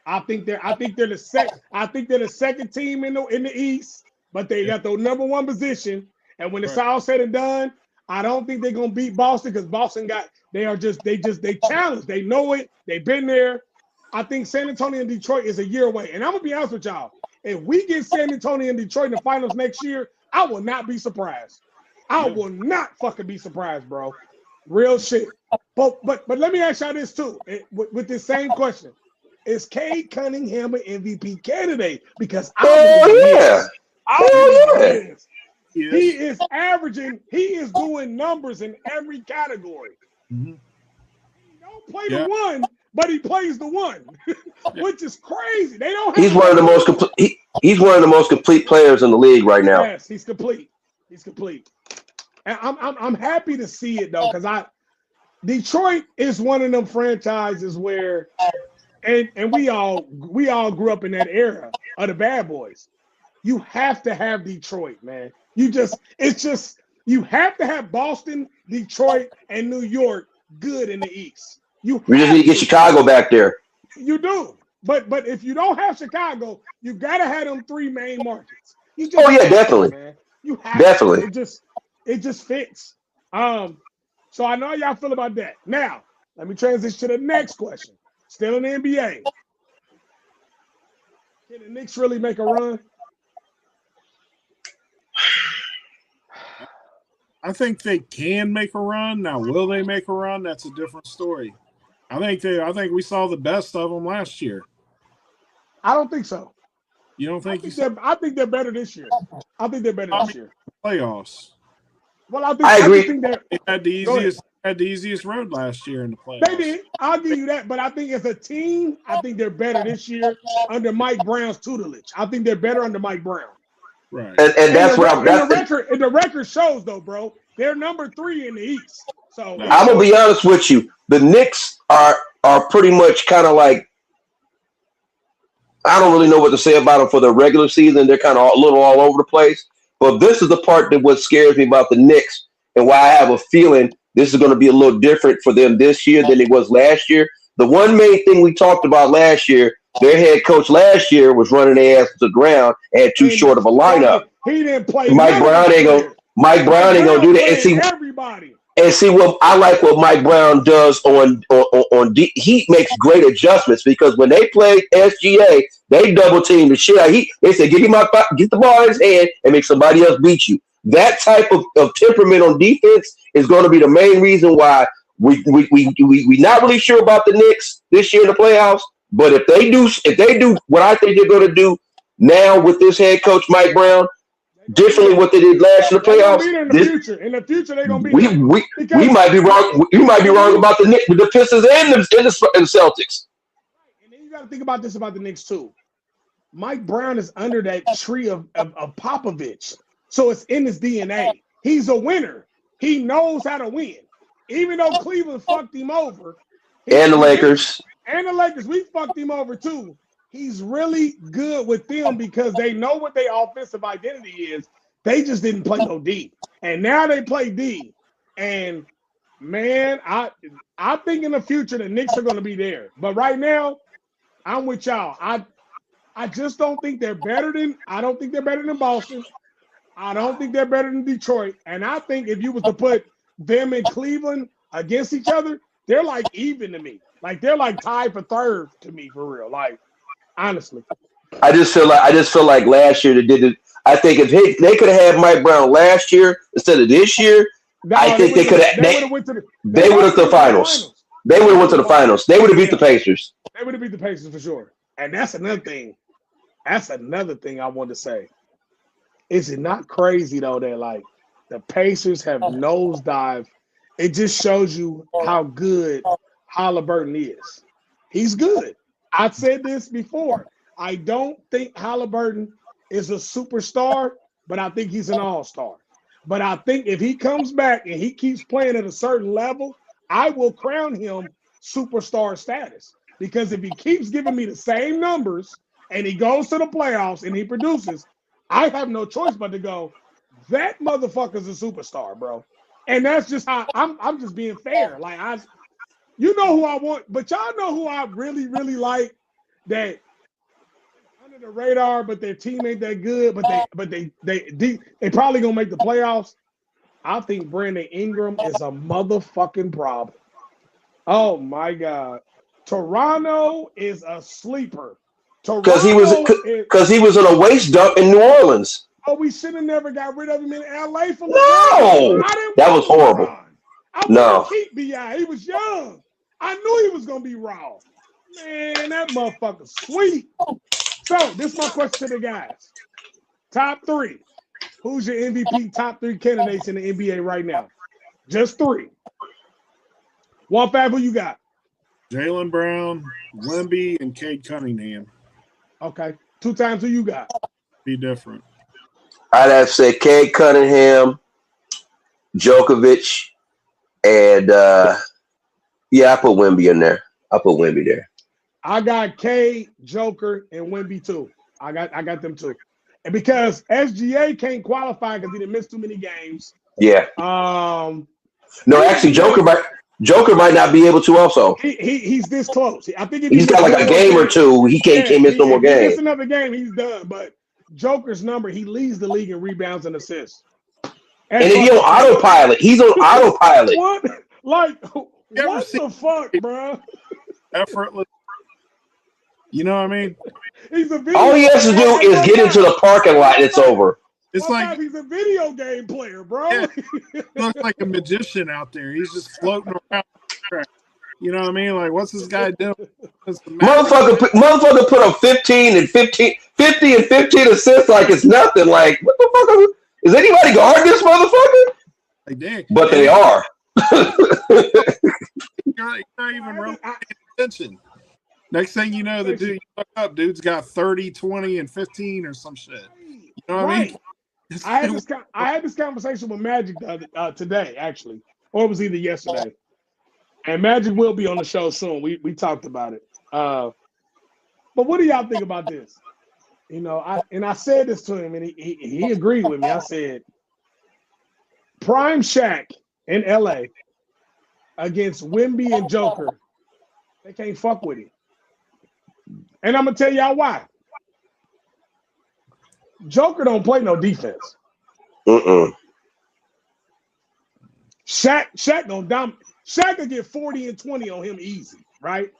I think they're the second. I think they're the second team in the East, but they got the number 1 position. And when it's all said and done, I don't think they're gonna beat Boston because Boston they challenged. They know it. They've been there. I think San Antonio and Detroit is a year away. And I'm gonna be honest with y'all. If we get San Antonio and Detroit in the finals next year, I will not be surprised. I will not fucking be surprised, bro. Real shit. But let me ask y'all this too, with this same question. Is Cade Cunningham an MVP candidate? Because I believe he is averaging, he is doing numbers in every category. Mm-hmm. He don't play the one, but he plays the one, which is crazy. They don't. He's one of the most complete. He's one of the most complete players in the league right now. Yes, he's complete. He's complete. And I'm happy to see it though, because Detroit is one of them franchises where, and we all grew up in that era of the bad boys. You have to have Detroit, man. You have to have Boston, Detroit, and New York good in the East. We just need to get Chicago back there. You do. But if you don't have Chicago, you gotta have them 3 main markets. Definitely. Man. You have definitely. It just fits. So I know how y'all feel about that. Now, let me transition to the next question. Still in the NBA. Can the Knicks really make a run? I think they can make a run. Now, will they make a run? That's a different story. I think we saw the best of them last year. I don't think so. You don't think I think they're better this year. I think they're better this year. Playoffs. Well, I agree. They had the easiest road last year in the playoffs. They did. I'll give you that. But I think as a team, I think they're better this year under Mike Brown's tutelage. I think they're better under Mike Brown. Right. And that's what I'm. The record shows though, bro. They're number 3 in the East. So I'm gonna be honest with you. The Knicks are pretty much kind of like I don't really know what to say about them for the regular season. They're kind of a little all over the place. But this is the part that what scares me about the Knicks and why I have a feeling this is going to be a little different for them this year than it was last year. The one main thing we talked about last year, their head coach last year was running their ass to the ground and had too short of a lineup. He didn't play. Mike Brown ain't gonna do that. And see, everybody. And see what I like what Mike Brown does on he makes great adjustments because when they played SGA, they double team the shit out. They said get the ball in his hand and make somebody else beat you. That type of temperament on defense is going to be the main reason why we not really sure about the Knicks this year in the playoffs. But if they do what I think they're going to do now with this head coach Mike Brown, differently what they did last in the playoffs. In the future, they're gonna be. We might be wrong. We might be wrong about the Knicks, the Pistons, and the Celtics. And then you got to think about this about the Knicks too. Mike Brown is under that tree of Popovich, so it's in his DNA. He's a winner. He knows how to win. Even though Cleveland fucked him over, and the Lakers, we fucked him over too. He's really good with them because they know what their offensive identity is. They just didn't play no D. And now they play D. And, man, I think in the future the Knicks are going to be there. But right now, I'm with y'all. I just don't think they're better than – I don't think they're better than Boston. I don't think they're better than Detroit. And I think if you was to put them in Cleveland against each other, they're like even to me. Like they're like tied for third to me for real. Like, honestly, I just feel like last year they did it. I think if they could have had Mike Brown last year instead of this year, I think they could have. They would have to the finals. They would have went to the finals. They would have beat the Pacers. They would have beat the Pacers for sure. And that's another thing. That's another thing I want to say. Is it not crazy though that like the Pacers have nosedived? It just shows you how good Halliburton is. He's good. I've said this before. I don't think Halliburton is a superstar, but I think he's an all-star. But I think if he comes back and he keeps playing at a certain level, I will crown him superstar status. Because if he keeps giving me the same numbers and he goes to the playoffs and he produces, I have no choice but to go, that motherfucker's a superstar, bro. And that's just how I'm just being fair. Like you know who I want, but y'all know who I really, really like that under the radar, but their team ain't that good, but they probably gonna make the playoffs. I think Brandon Ingram is a motherfucking problem. Oh my God. Toronto is a sleeper. Because he was in a waste dump in New Orleans. Oh, we should have never got rid of him in LA for no. That was horrible. I keep B.I. He was young. I knew he was gonna be raw. Man, that motherfucker's sweet. So this is my question to the guys. Top three. Who's your MVP top three candidates in the NBA right now? Just three. 1-5, who you got? Jaylen Brown, Wemby, and Cade Cunningham. Okay. 2 times who you got? Be different. I'd have to say Cade Cunningham, Djokovic, and I put Wemby in there. I put Wemby there. I got Cade, Joker, and Wemby too. I got them too. And because SGA can't qualify because he didn't miss too many games. Yeah. No, actually, Joker might not be able to also. He's this close. I think he's got like a game or two. He can't miss no more games. If he miss another game, he's done. But Joker's number, he leads the league in rebounds and assists. And if he's on autopilot, he's on autopilot. What? Like, what the fuck, bro? Effortless. You know what I mean? All he has to do is get into the parking lot and it's over. It's like he's a video game player, bro. Yeah, looks like a magician out there. He's just floating around. You know what I mean? Like, what's this guy doing? Motherfucker put up 50 and 15 assists like it's nothing. Like, what the fuck? Is anybody guarding this motherfucker? They did. But they are. You're not even really paying attention. Next thing you know, the dude, you look up, dude's got 30, 20, and 15 or some shit. You know what I mean? I had this conversation with Magic today, actually, or it was either yesterday. And Magic will be on the show soon. We talked about it. But what do y'all think about this? You know, I said this to him, and he agreed with me. I said, Prime Shaq in LA against Wemby and Joker, they can't fuck with him. And I'm gonna tell y'all why. Joker don't play no defense. Shaq gonna dominate. Shaq will get 40 and 20 on him easy, right?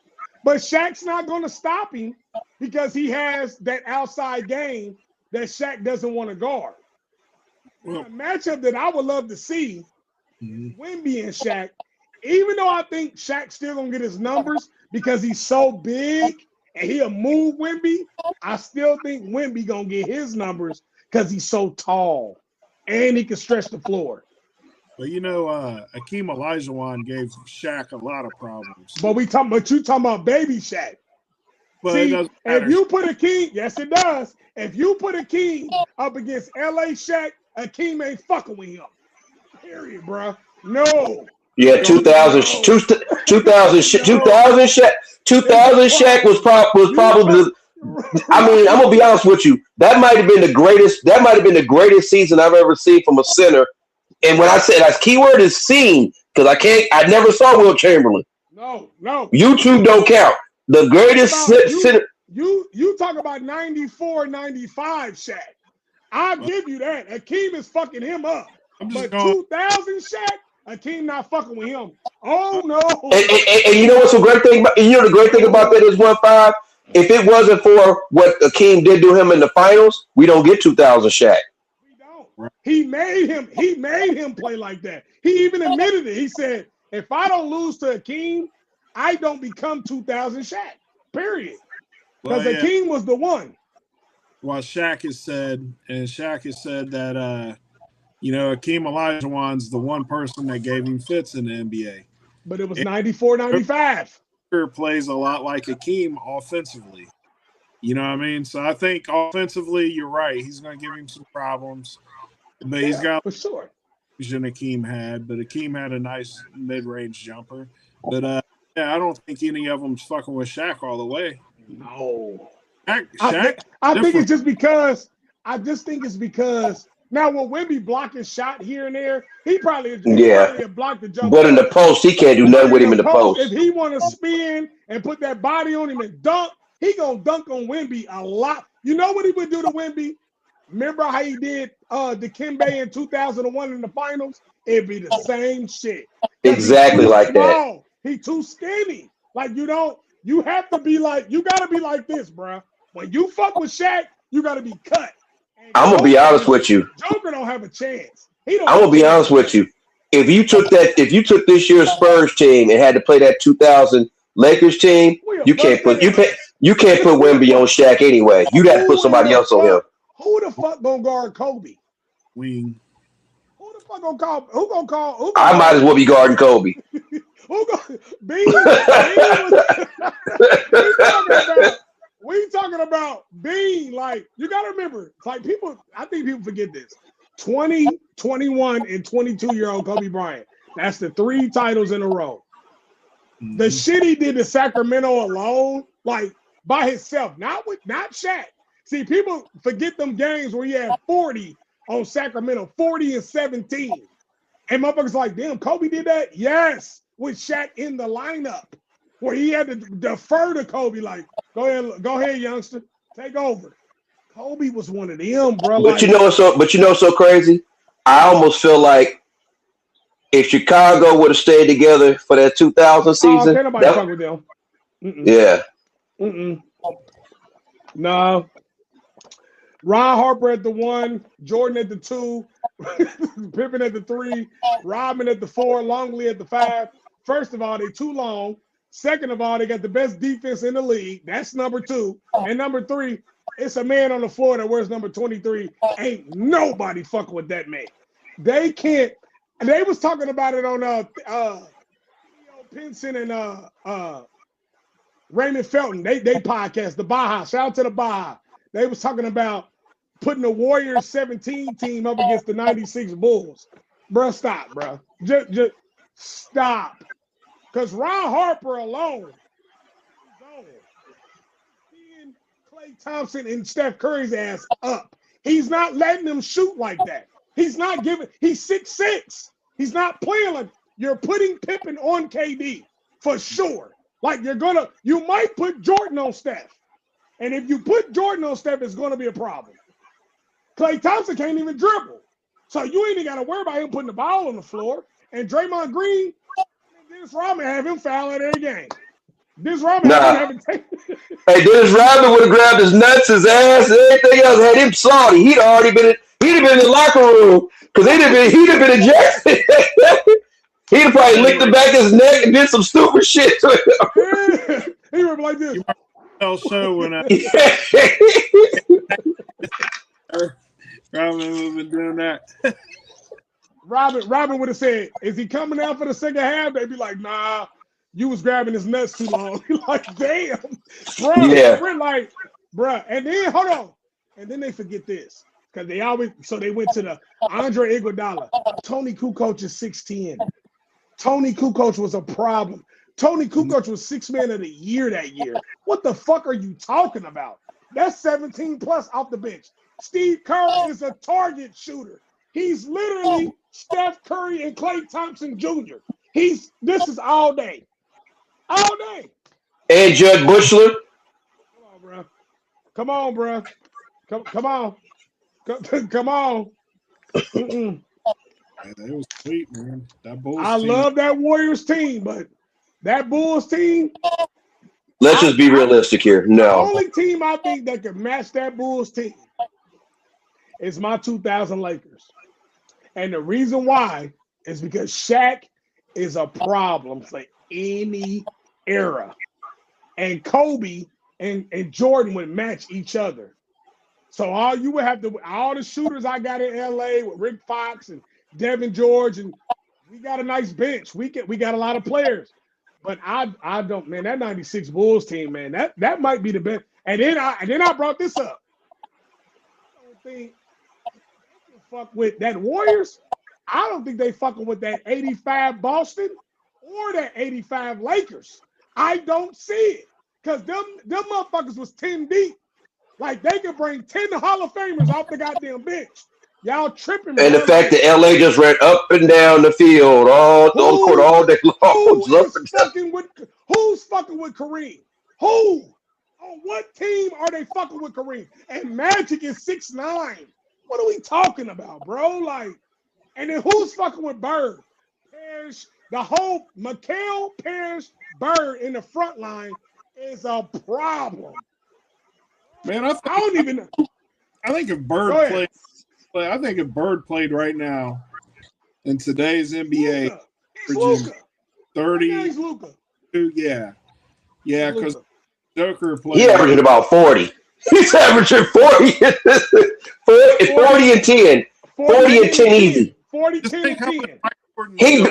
But Shaq's not gonna stop him because he has that outside game that Shaq doesn't want to guard. Well, A matchup that I would love to see, Wemby and Shaq, even though I think Shaq's still gonna get his numbers because he's so big and he'll move Wemby, I still think Wemby gonna get his numbers because he's so tall and he can stretch the floor. but you know, Akeem Olajuwon gave Shaq a lot of problems. But you talking about baby Shaq. But it See, doesn't matter. if you put Akeem, yes it does. If you put Akeem up against LA Shaq, Akeem ain't fucking with him. Period, bro. No. Yeah, 2000 Shaq was probably. I mean, I'm gonna be honest with you. That might have been the greatest. That might have been the greatest season I've ever seen from a center. And when I said that keyword is seen, because I never saw Will Chamberlain. No. YouTube don't count. The greatest center. You talk about 94, 95 Shaq. I'll give you that. Akeem is fucking him up. But 2000 Shaq, Akeem not fucking with him. Oh no. And you know what's the great thing about the great thing about that is 1-5. If it wasn't for what Akeem did to him in the finals, we don't get 2000 Shaq. We don't. He made him play like that. He even admitted it. He said, if I don't lose to Akeem, I don't become 2000 Shaq. Period. Because Akeem was the one. Well, Shaq has said that Akeem Olajuwon's the one person that gave him fits in the NBA. But it was 94, 95. Plays a lot like Akeem offensively. You know what I mean? So I think offensively, you're right. He's going to give him some problems. But he's got for sure. Than Akeem had, but Akeem had a nice mid-range jumper. But I don't think any of them's fucking with Shaq all the way. No. Shaq I think it's just because now when Wemby block his shot here and there, he probably blocked the jump. But in the post, he can't do nothing with him in the post. If he want to spin and put that body on him and dunk, he gonna dunk on Wemby a lot. You know what he would do to Wemby? Remember how he did Dikembe in 2001 in the finals? It'd be the same shit. Exactly like that. He too skinny. Like you have to be like, you gotta be like this, bro. When you fuck with Shaq, you gotta be cut. I'm gonna be honest with you. Joker don't have a chance. I'm gonna be honest with you. If you took this year's Spurs team and had to play that 2000 Lakers team, you can't put Wemby on Shaq anyway. You'd have to put somebody else on him. Who the fuck gonna guard Kobe? Wing. Who the fuck gonna call? Who gonna call? I might as well be guarding Kobe. Who gonna be? We talking about being like, you gotta remember, it's like I think people forget this. 20, 21, and 22-year-old Kobe Bryant. That's the 3 titles in a row. The shit he did to Sacramento alone, like by himself, not Shaq. See, people forget them games where he had 40 on Sacramento, 40 and 17. And motherfuckers like, damn, Kobe did that? Yes, with Shaq in the lineup. Where he had to defer to Kobe, like, go ahead, youngster, take over. Kobe was one of them, bro. But you know what's so crazy? I almost feel like if Chicago would have stayed together for that 2000 season, can't nobody fuck with them. Yeah. No. Ron Harper at the 1, Jordan at the 2, Pippen at the 3, Rodman at the 4, Longley at the 5. First of all, they too long. Second of all, they got the best defense in the league. That's number 2. And number 3, it's a man on the floor that wears number 23. Ain't nobody fucking with that man. They can't. And they was talking about it on Pinson and Raymond Felton. They podcast, the Baja. Shout out to the Baja. They was talking about putting the Warriors 17 team up against the 96 Bulls. Bro, stop, bro. Just stop. Because Ron Harper alone, Klay Thompson and Steph Curry's ass up. He's not letting them shoot like that. He's not giving. He's 6'6". He's not playing like you're putting Pippen on KD for sure. Like you might put Jordan on Steph. And if you put Jordan on Steph, it's going to be a problem. Klay Thompson can't even dribble. So you ain't even got to worry about him putting the ball on the floor. And Draymond Green, Dennis Rodman have him foul at every game. Dennis Rodman Hey, Dennis Rodman would have grabbed his nuts, his ass, and everything else, had him salty. He'd have been in the locker room because he'd have been ejected. He'd have probably licked the back of his neck and did some stupid shit to him. He would be like this. Show when Robin would have been doing that. Robin would have said, "Is he coming out for the second half?" They'd be like, "Nah, you was grabbing his nuts too long." Like, damn, bro. Yeah. We're like, bro. And then hold on, and then they forget this because they went to the Andre Iguodala. Tony Kukoc is 6'10". Tony Kukoc was a problem. Tony Kukoc was 6th man of the year that year. What the fuck are you talking about? That's 17 plus off the bench. Steve Kerr is a target shooter. He's literally Steph Curry and Klay Thompson Jr. This is all day. All day. And Judd Bushler. Come on, bro. Come on. Come on. Mm-mm. That was sweet, man. That Bulls I team. love that Warriors team, but that Bulls team. Let's just be realistic here. The No. only team I think that could match that Bulls team is my 2000 Lakers. And the reason why is because Shaq is a problem for any era. And Kobe and Jordan would match each other. So all the shooters I got in LA with Rick Fox and Devin George, and we got a nice bench. We got a lot of players. But I don't, man, that 96 Bulls team, man, that might be the best. And then I brought this up. I don't think they can fuck with that Warriors. I don't think they fucking with that 85 Boston or that 85 Lakers. I don't see it. Because them motherfuckers was 10 deep. Like, they could bring 10 Hall of Famers off the goddamn bench. Y'all tripping, And bro. the fact that LA just ran up and down the field on the court all day long. Who's fucking with Kareem? Who? On what team are they fucking with Kareem? And Magic is 6'9". What are we talking about, bro? Like, and then who's fucking with Bird? Parrish, the whole Mikal, Parrish, Bird in the front line is a problem. Man, I don't even know. I think if Bird played. I think if Bird played right now in today's NBA, Luka. 30, Luka. yeah, because Joker played. He averaging about 40. He's averaging 40, 40 and 10, 40 and 10 easy. 40, 10, and 10. He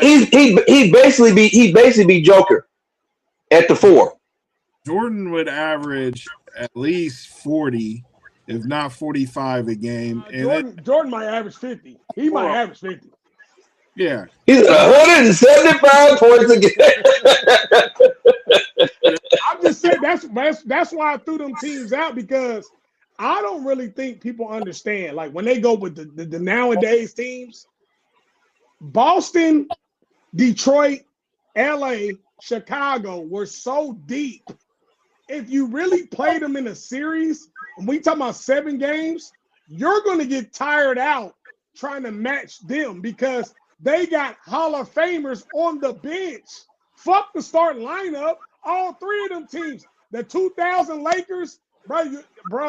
basically be Joker at the 4. Jordan would average at least 40. If not 45 a game. Jordan might average 50. He might average 50. Yeah. He's 175 points a game. I'm just saying that's why I threw them teams out, because I don't really think people understand. Like, when they go with the nowadays teams, Boston, Detroit, LA, Chicago were so deep. If you really play them in a series, when we talk about 7 games, you're going to get tired out trying to match them, because they got Hall of Famers on the bench. Fuck the starting lineup. All 3 of them teams. The 2000 Lakers, bro,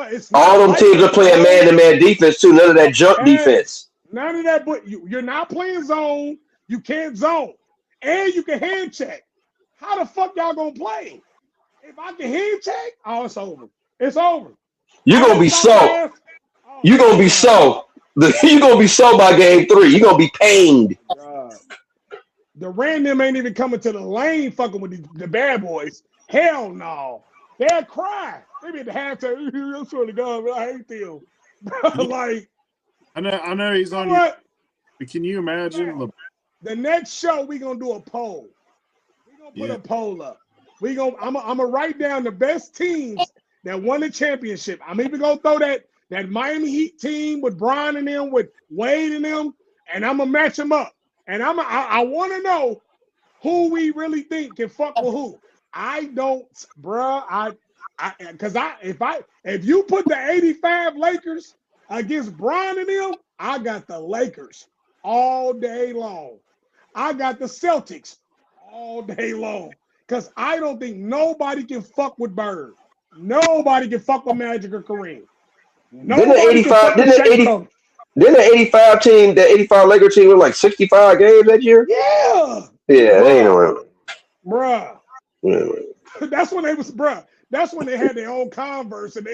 it's all them teams are playing man-to-man defense too. None of that jump defense. None of that. But you're not playing zone. You can't zone, and you can hand check. How the fuck y'all gonna play? If I can hand check, oh, it's over. It's over. You're gonna be so. You're gonna be so. You're gonna be so by game 3. You're gonna be pained. The random ain't even coming to the lane fucking with the bad boys. Hell no. They'll cry. They be at the halftime. I swear to God, man, I hate them. Like, I know he's on you. But can you imagine? The next show we gonna do a poll. We gonna put a poll up. I'm gonna write down the best teams that won the championship. I'm even gonna throw that Miami Heat team with Bron and them, with Wade and them, and I'm gonna match them up. And I want to know who we really think can fuck with who. I don't, bruh. If you put the '85 Lakers against Bron and them, I got the Lakers all day long. I got the Celtics all day long. Because I don't think nobody can fuck with Bird. Nobody can fuck with Magic or Kareem. Didn't the 85 team, the 85 Laker team win like 65 games that year? Yeah. Yeah, they ain't no. Bruh. Yeah. That's when they had their own Converse and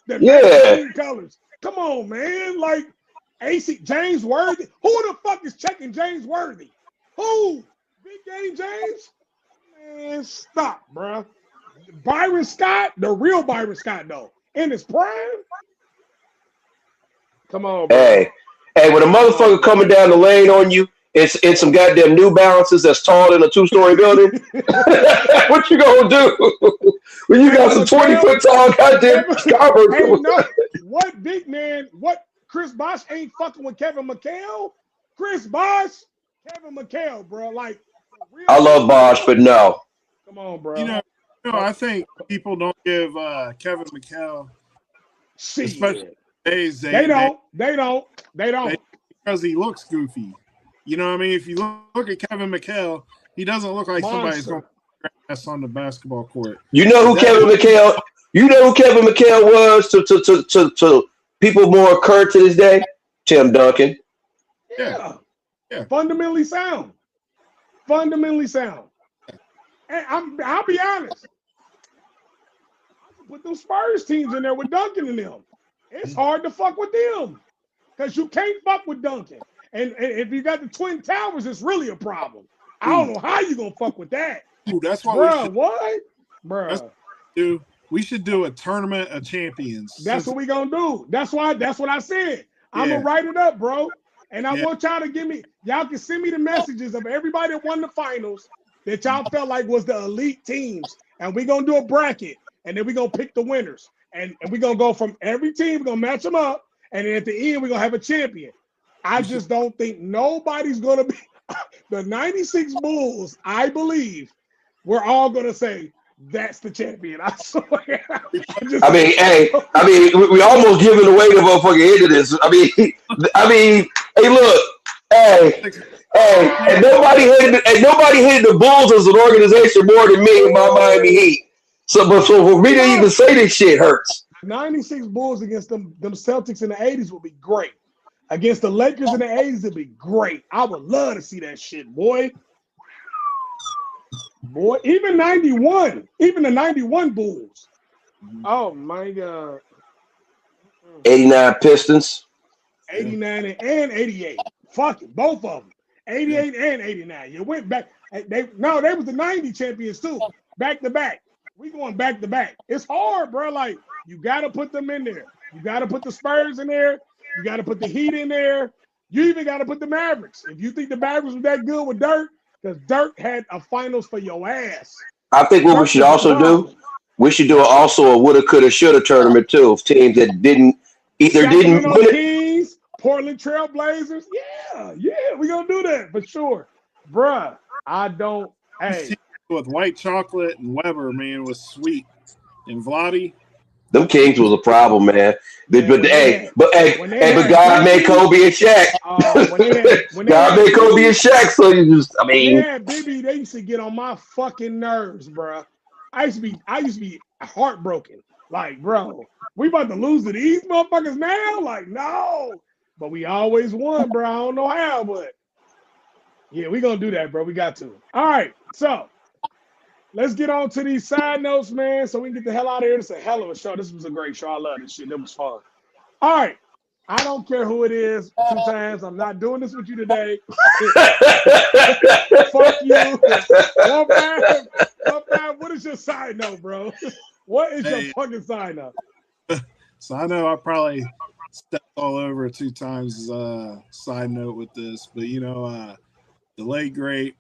Yeah. colors. Come on, man. Like AC James Worthy. Who the fuck is checking James Worthy? Who? Big Game James? Man, stop, bruh. Byron Scott, the real Byron Scott, though, in his prime. Come on, bro. Hey, when a motherfucker coming down the lane on you, it's some goddamn New Balances that's tall in a 2-story building. What you gonna do when you got some 20-foot tall goddamn Converse? Hey, no, what big man? What Chris Bosh ain't fucking with Kevin McHale? Chris Bosh, Kevin McHale, bro. Like, I love Bosh, but no. Come on, bro. You know, I think people don't give Kevin McHale, especially days. They don't. Because he looks goofy. You know what I mean? If you look at Kevin McHale, he doesn't look like somebody's going to ass on the basketball court. You know who Kevin McHale? You know who Kevin McHale was to people more current to this day? Tim Duncan. Yeah. Fundamentally sound. And I'll be honest. I can put those Spurs teams in there with Duncan in them. It's hard to fuck with them because you can't fuck with Duncan. And if you got the Twin Towers, it's really a problem. I don't know how you gonna fuck with that. Ooh, that's why we should do a tournament of champions. That's what we gonna do. That's what I said. I'm gonna write it up, bro. And I want y'all to y'all can send me the messages of everybody that won the finals that y'all felt like was the elite teams. And we're gonna do a bracket, and then we're gonna pick the winners. And we're gonna go from every team, we're gonna match them up, and then at the end, we're gonna have a champion. I just don't think nobody's gonna be the 96 Bulls, I believe, we're all gonna say that's the champion. I swear. We almost giving away the motherfucking end of this. Hey, look, and nobody hated the Bulls as an organization more than me and my Miami Heat. So for me to even say this shit hurts. 96 Bulls against them Celtics in the 80s would be great. Against the Lakers in the 80s, it'd be great. I would love to see that shit, boy. Even 91, even the 91 Bulls. Oh my God. 89 Pistons. 89 and 88. Fuck it, both of them. 88 and 89. You went back. They was the 90 champions too. Back to back. We going back to back. It's hard, bro. Like, you gotta put them in there. You gotta put the Spurs in there. You gotta put the Heat in there. You even gotta put the Mavericks. If you think the Mavericks was that good with Dirk, because Dirk had a finals for your ass. I think what we should also do, we should do also a woulda, coulda, shoulda tournament too of teams that didn't Sacramento Kings, Portland Trail Blazers. Yeah, we gonna do that for sure, bruh. With White Chocolate and Weber, man, was sweet, and Vlade. Them Kings was a problem, man. But God made Kobe and Shaq. God made Kobe and Shaq, so baby, they used to get on my fucking nerves, bro. I used to be heartbroken. Like, bro, we about to lose to these motherfuckers now? Like, no. But we always won, bro. I don't know how, but yeah, we gonna do that, bro. We got to. All right, so let's get on to these side notes, man, so we can get the hell out of here. This is a hell of a show. This was a great show. I love this shit. It was fun. All right. I don't care who it is. 2 times. I'm not doing this with you today. Fuck you. One five. What is your side note, bro? What is your fucking side note? So I know I probably stepped all over 2 times side note with this, but the late great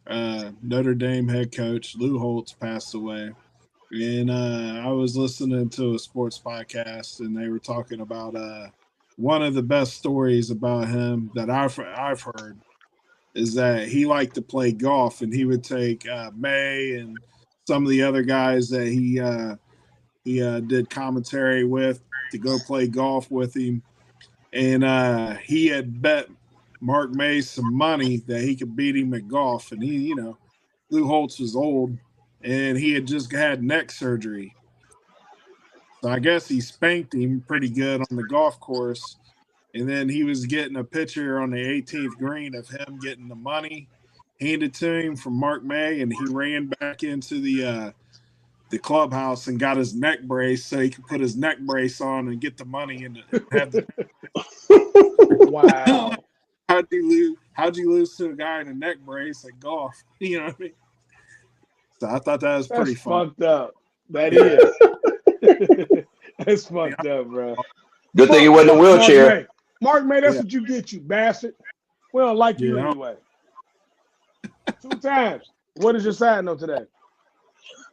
Notre Dame head coach Lou Holtz passed away. And I was listening to a sports podcast, and they were talking about one of the best stories about him that I've heard is that he liked to play golf, and he would take May and some of the other guys that he did commentary with to go play golf with him. And he had bet Mark May some money that he could beat him at golf. And he, Lou Holtz was old, and he had just had neck surgery. So I guess he spanked him pretty good on the golf course. And then he was getting a picture on the 18th green of him getting the money handed to him from Mark May, and he ran back into the clubhouse and got his neck brace so he could put his neck brace on and get the money and have the Wow. How'd you lose to a guy in a neck brace at golf? You know what I mean? So I thought that was pretty That's fun. fucked up. That is. That's fucked up, bro. Good thing he wasn't in a wheelchair. Mark May, that's Yeah. what you get, you bastard. We don't like you Yeah. anyway. 2 times. What is your side note today?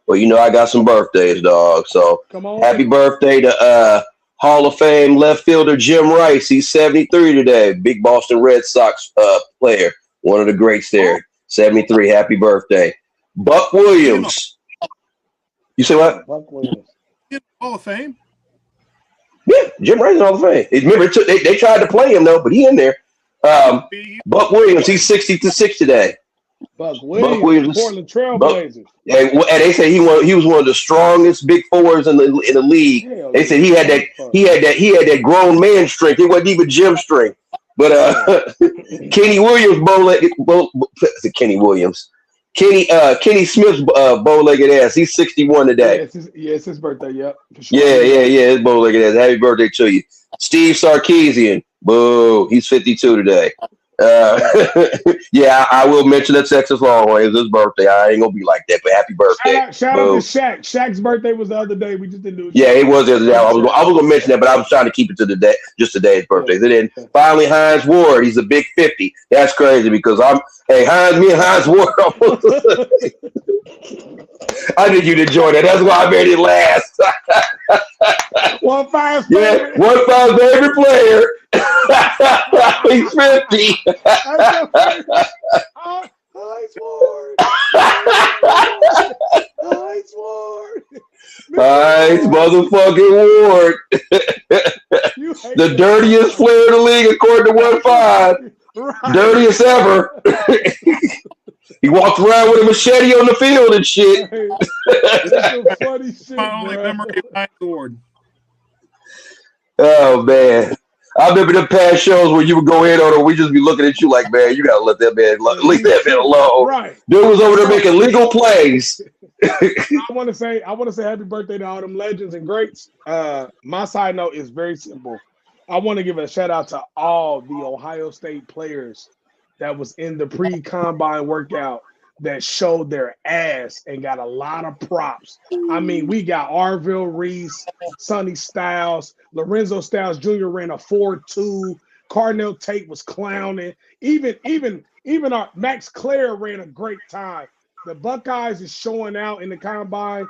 Well, I got some birthdays, dog. So Come on. happy birthday to Hall of Fame left fielder Jim Rice. He's 73 today. Big Boston Red Sox player. One of the greats there. 73. Happy birthday. Buck Williams. You say what? Buck Williams. Hall of Fame? Yeah, Jim Rice in Hall of Fame. Remember, they tried to play him, though, but he in there. Buck Williams, he's 66 today. Buck Williams. Portland Trailblazers. And they say he was one of the strongest big fours in the league. Hell They said he had that grown man strength. It wasn't even Jim strength. But Kenny Williams Kenny Williams. Kenny Smith's bow-legged ass. He's 61 today. It's his birthday. Yep. Sure. Yeah. His bow-legged ass. Happy birthday to you, Steve Sarkisian. Boo. He's 52 today. Yeah, I will mention that Texas Longhorn is his birthday. I ain't gonna be like that, but happy birthday. Shout out to Shaq. Shaq's birthday was the other day. We just didn't do it. Yeah, it was the other day. I was gonna mention that, but I was trying to keep it to the day, just today's birthday. And then finally, Hines Ward. He's a big 50. That's crazy because me and Hines Ward. I knew you'd enjoy that. That's why I made it last. 1-5. Yeah, 1-5 favorite player. He's 50. Hines Ward. Hines Ward. Hines motherfucking Ward. The dirtiest player in the league according to 1-5. Right. Dirtiest ever. He walked around with a machete on the field and shit. That's some funny shit, My only bro. memory of Hines Ward. Oh man. I remember the past shows where you would go in on it, we just be looking at you like, man, you gotta leave that man alone. Right. Dude was over there making legal plays. I want to say happy birthday to all them legends and greats. My side note is very simple. I want to give a shout out to all the Ohio State players that was in the pre-combine workout that showed their ass and got a lot of props. I mean, we got Arville Reese, Sonny Styles, Lorenzo Styles Jr. ran a 4.2. Cardinal Tate was clowning. Even our Max Clare ran a great time. The Buckeyes is showing out in the combine.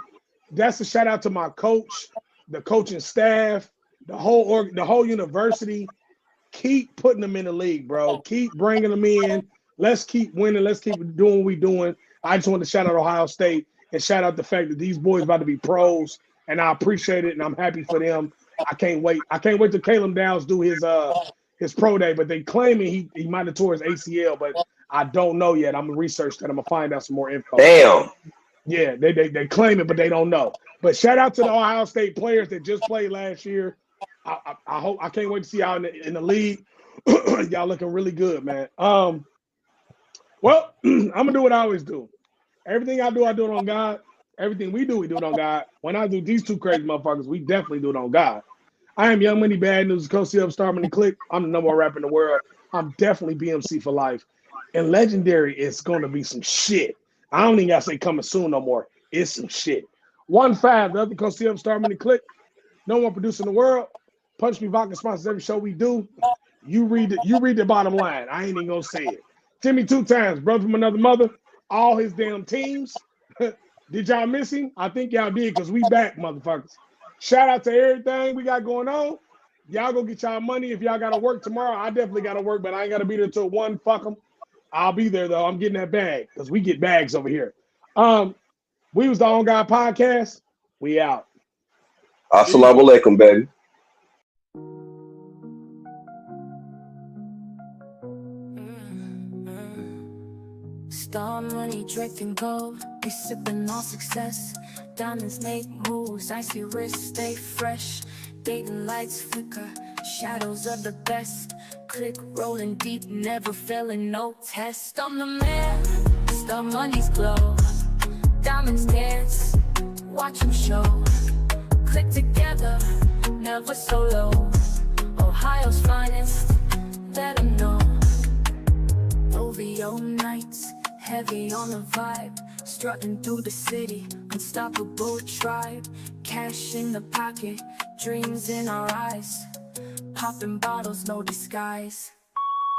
That's a shout out to my coach, the coaching staff, the whole university. Keep putting them in the league, bro. Keep bringing them in. Let's keep winning. Let's keep doing what we're doing. I just want to shout out Ohio State and shout out the fact that these boys about to be pros, and I appreciate it, and I'm happy for them. I can't wait. I can't wait till Caleb Downs do his pro day, but they claiming he might have tore his ACL, but I don't know yet. I'm gonna research that. I'm gonna find out some more info. Damn. Yeah, they claim it, but they don't know. But shout out to the Ohio State players that just played last year. I hope I can't wait to see y'all in the league. Y'all looking really good, man. Well, I'm gonna do what I always do. Everything I do it on God. Everything we do it on God. When I do these two crazy motherfuckers, we definitely do it on God. I am Young Money Bad News, Coach CF Star Money Click. I'm the number one rapper in the world. I'm definitely BMC for life. And Legendary is gonna be some shit. I don't even gotta say coming soon no more. It's some shit. 1-5, the other Coach CF Star Money Click. No one producer in the world. Punch Me Vodka sponsors every show we do. You read the bottom line. I ain't even gonna say it. Timmy 2 times, brother from another mother. All his damn teams. Did y'all miss him? I think y'all did because we back, motherfuckers. Shout out to everything we got going on. Y'all go get y'all money. If y'all got to work tomorrow, I definitely got to work, but I ain't got to be there till 1. Fuck them. I'll be there, though. I'm getting that bag because we get bags over here. We was the On God Podcast. We out. Assalamu alaikum, baby. Star money draped in gold, we sipping on success. Diamonds make moves, icy wrists stay fresh. Dating lights flicker, shadows of the best. Click rolling deep, never failing, no test. I'm the man, star money's glow. Diamonds dance, watch them show. Click together, never solo. Ohio's finest, let them know. OVO nights, heavy on the vibe. Strutting through the city, unstoppable tribe. Cash in the pocket, dreams in our eyes. Popping bottles, no disguise.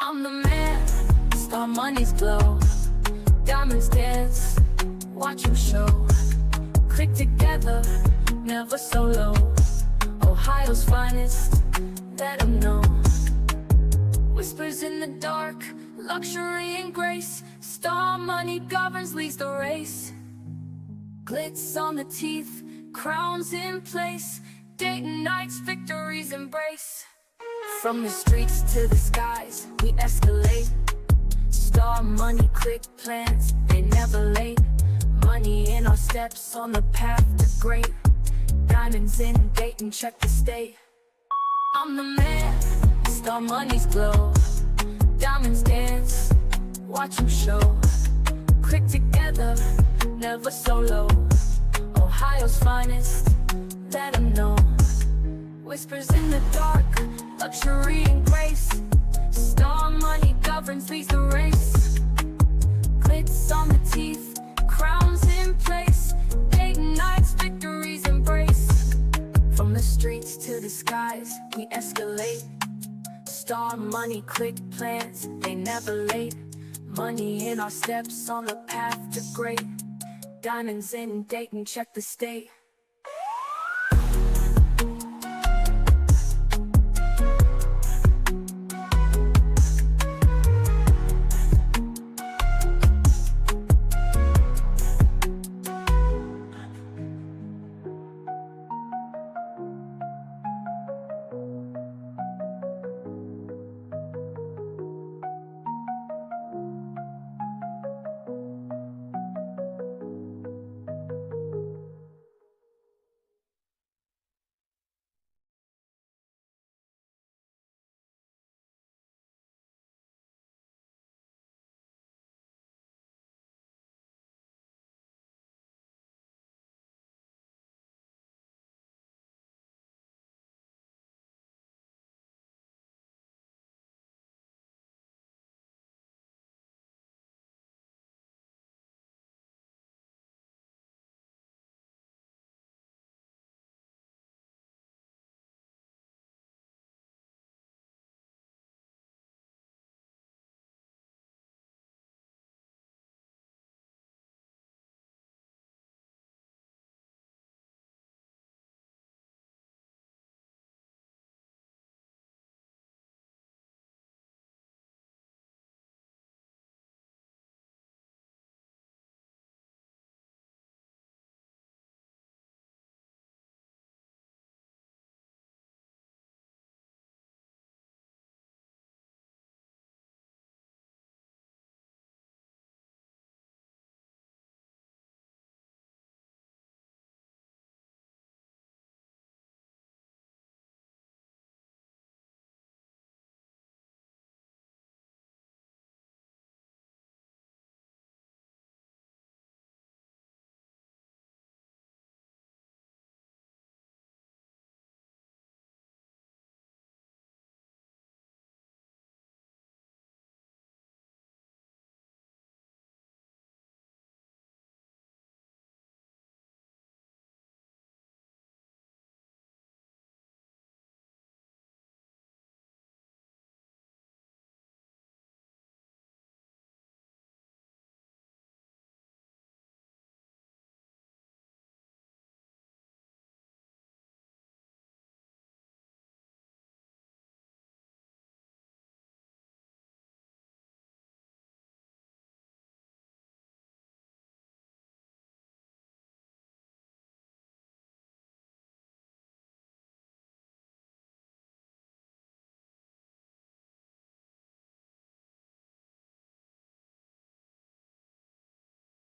I'm the man, star money's glow. Diamonds dance, watch them show. Click together, never solo. Ohio's finest, let them know. Whispers in the dark, luxury and grace. Star money governs, leads the race. Glitz on the teeth, crowns in place. Dayton nights, victories embrace. From the streets to the skies, we escalate. Star money, click plans, they never late. Money in our steps, on the path to great. Diamonds in Dayton, check the state. I'm the man, star money's glow. Diamonds dance, watch them show. Click together, never solo. Ohio's finest, let them know. Whispers in the dark, luxury and grace. Star money governs, leads the race. Glitz on the teeth, crowns in place. Dayton nights, victories embrace. From the streets to the skies, we escalate. Star money, click plans, they never late. Money in our steps, on the path to great. Diamonds in Dayton, check the state.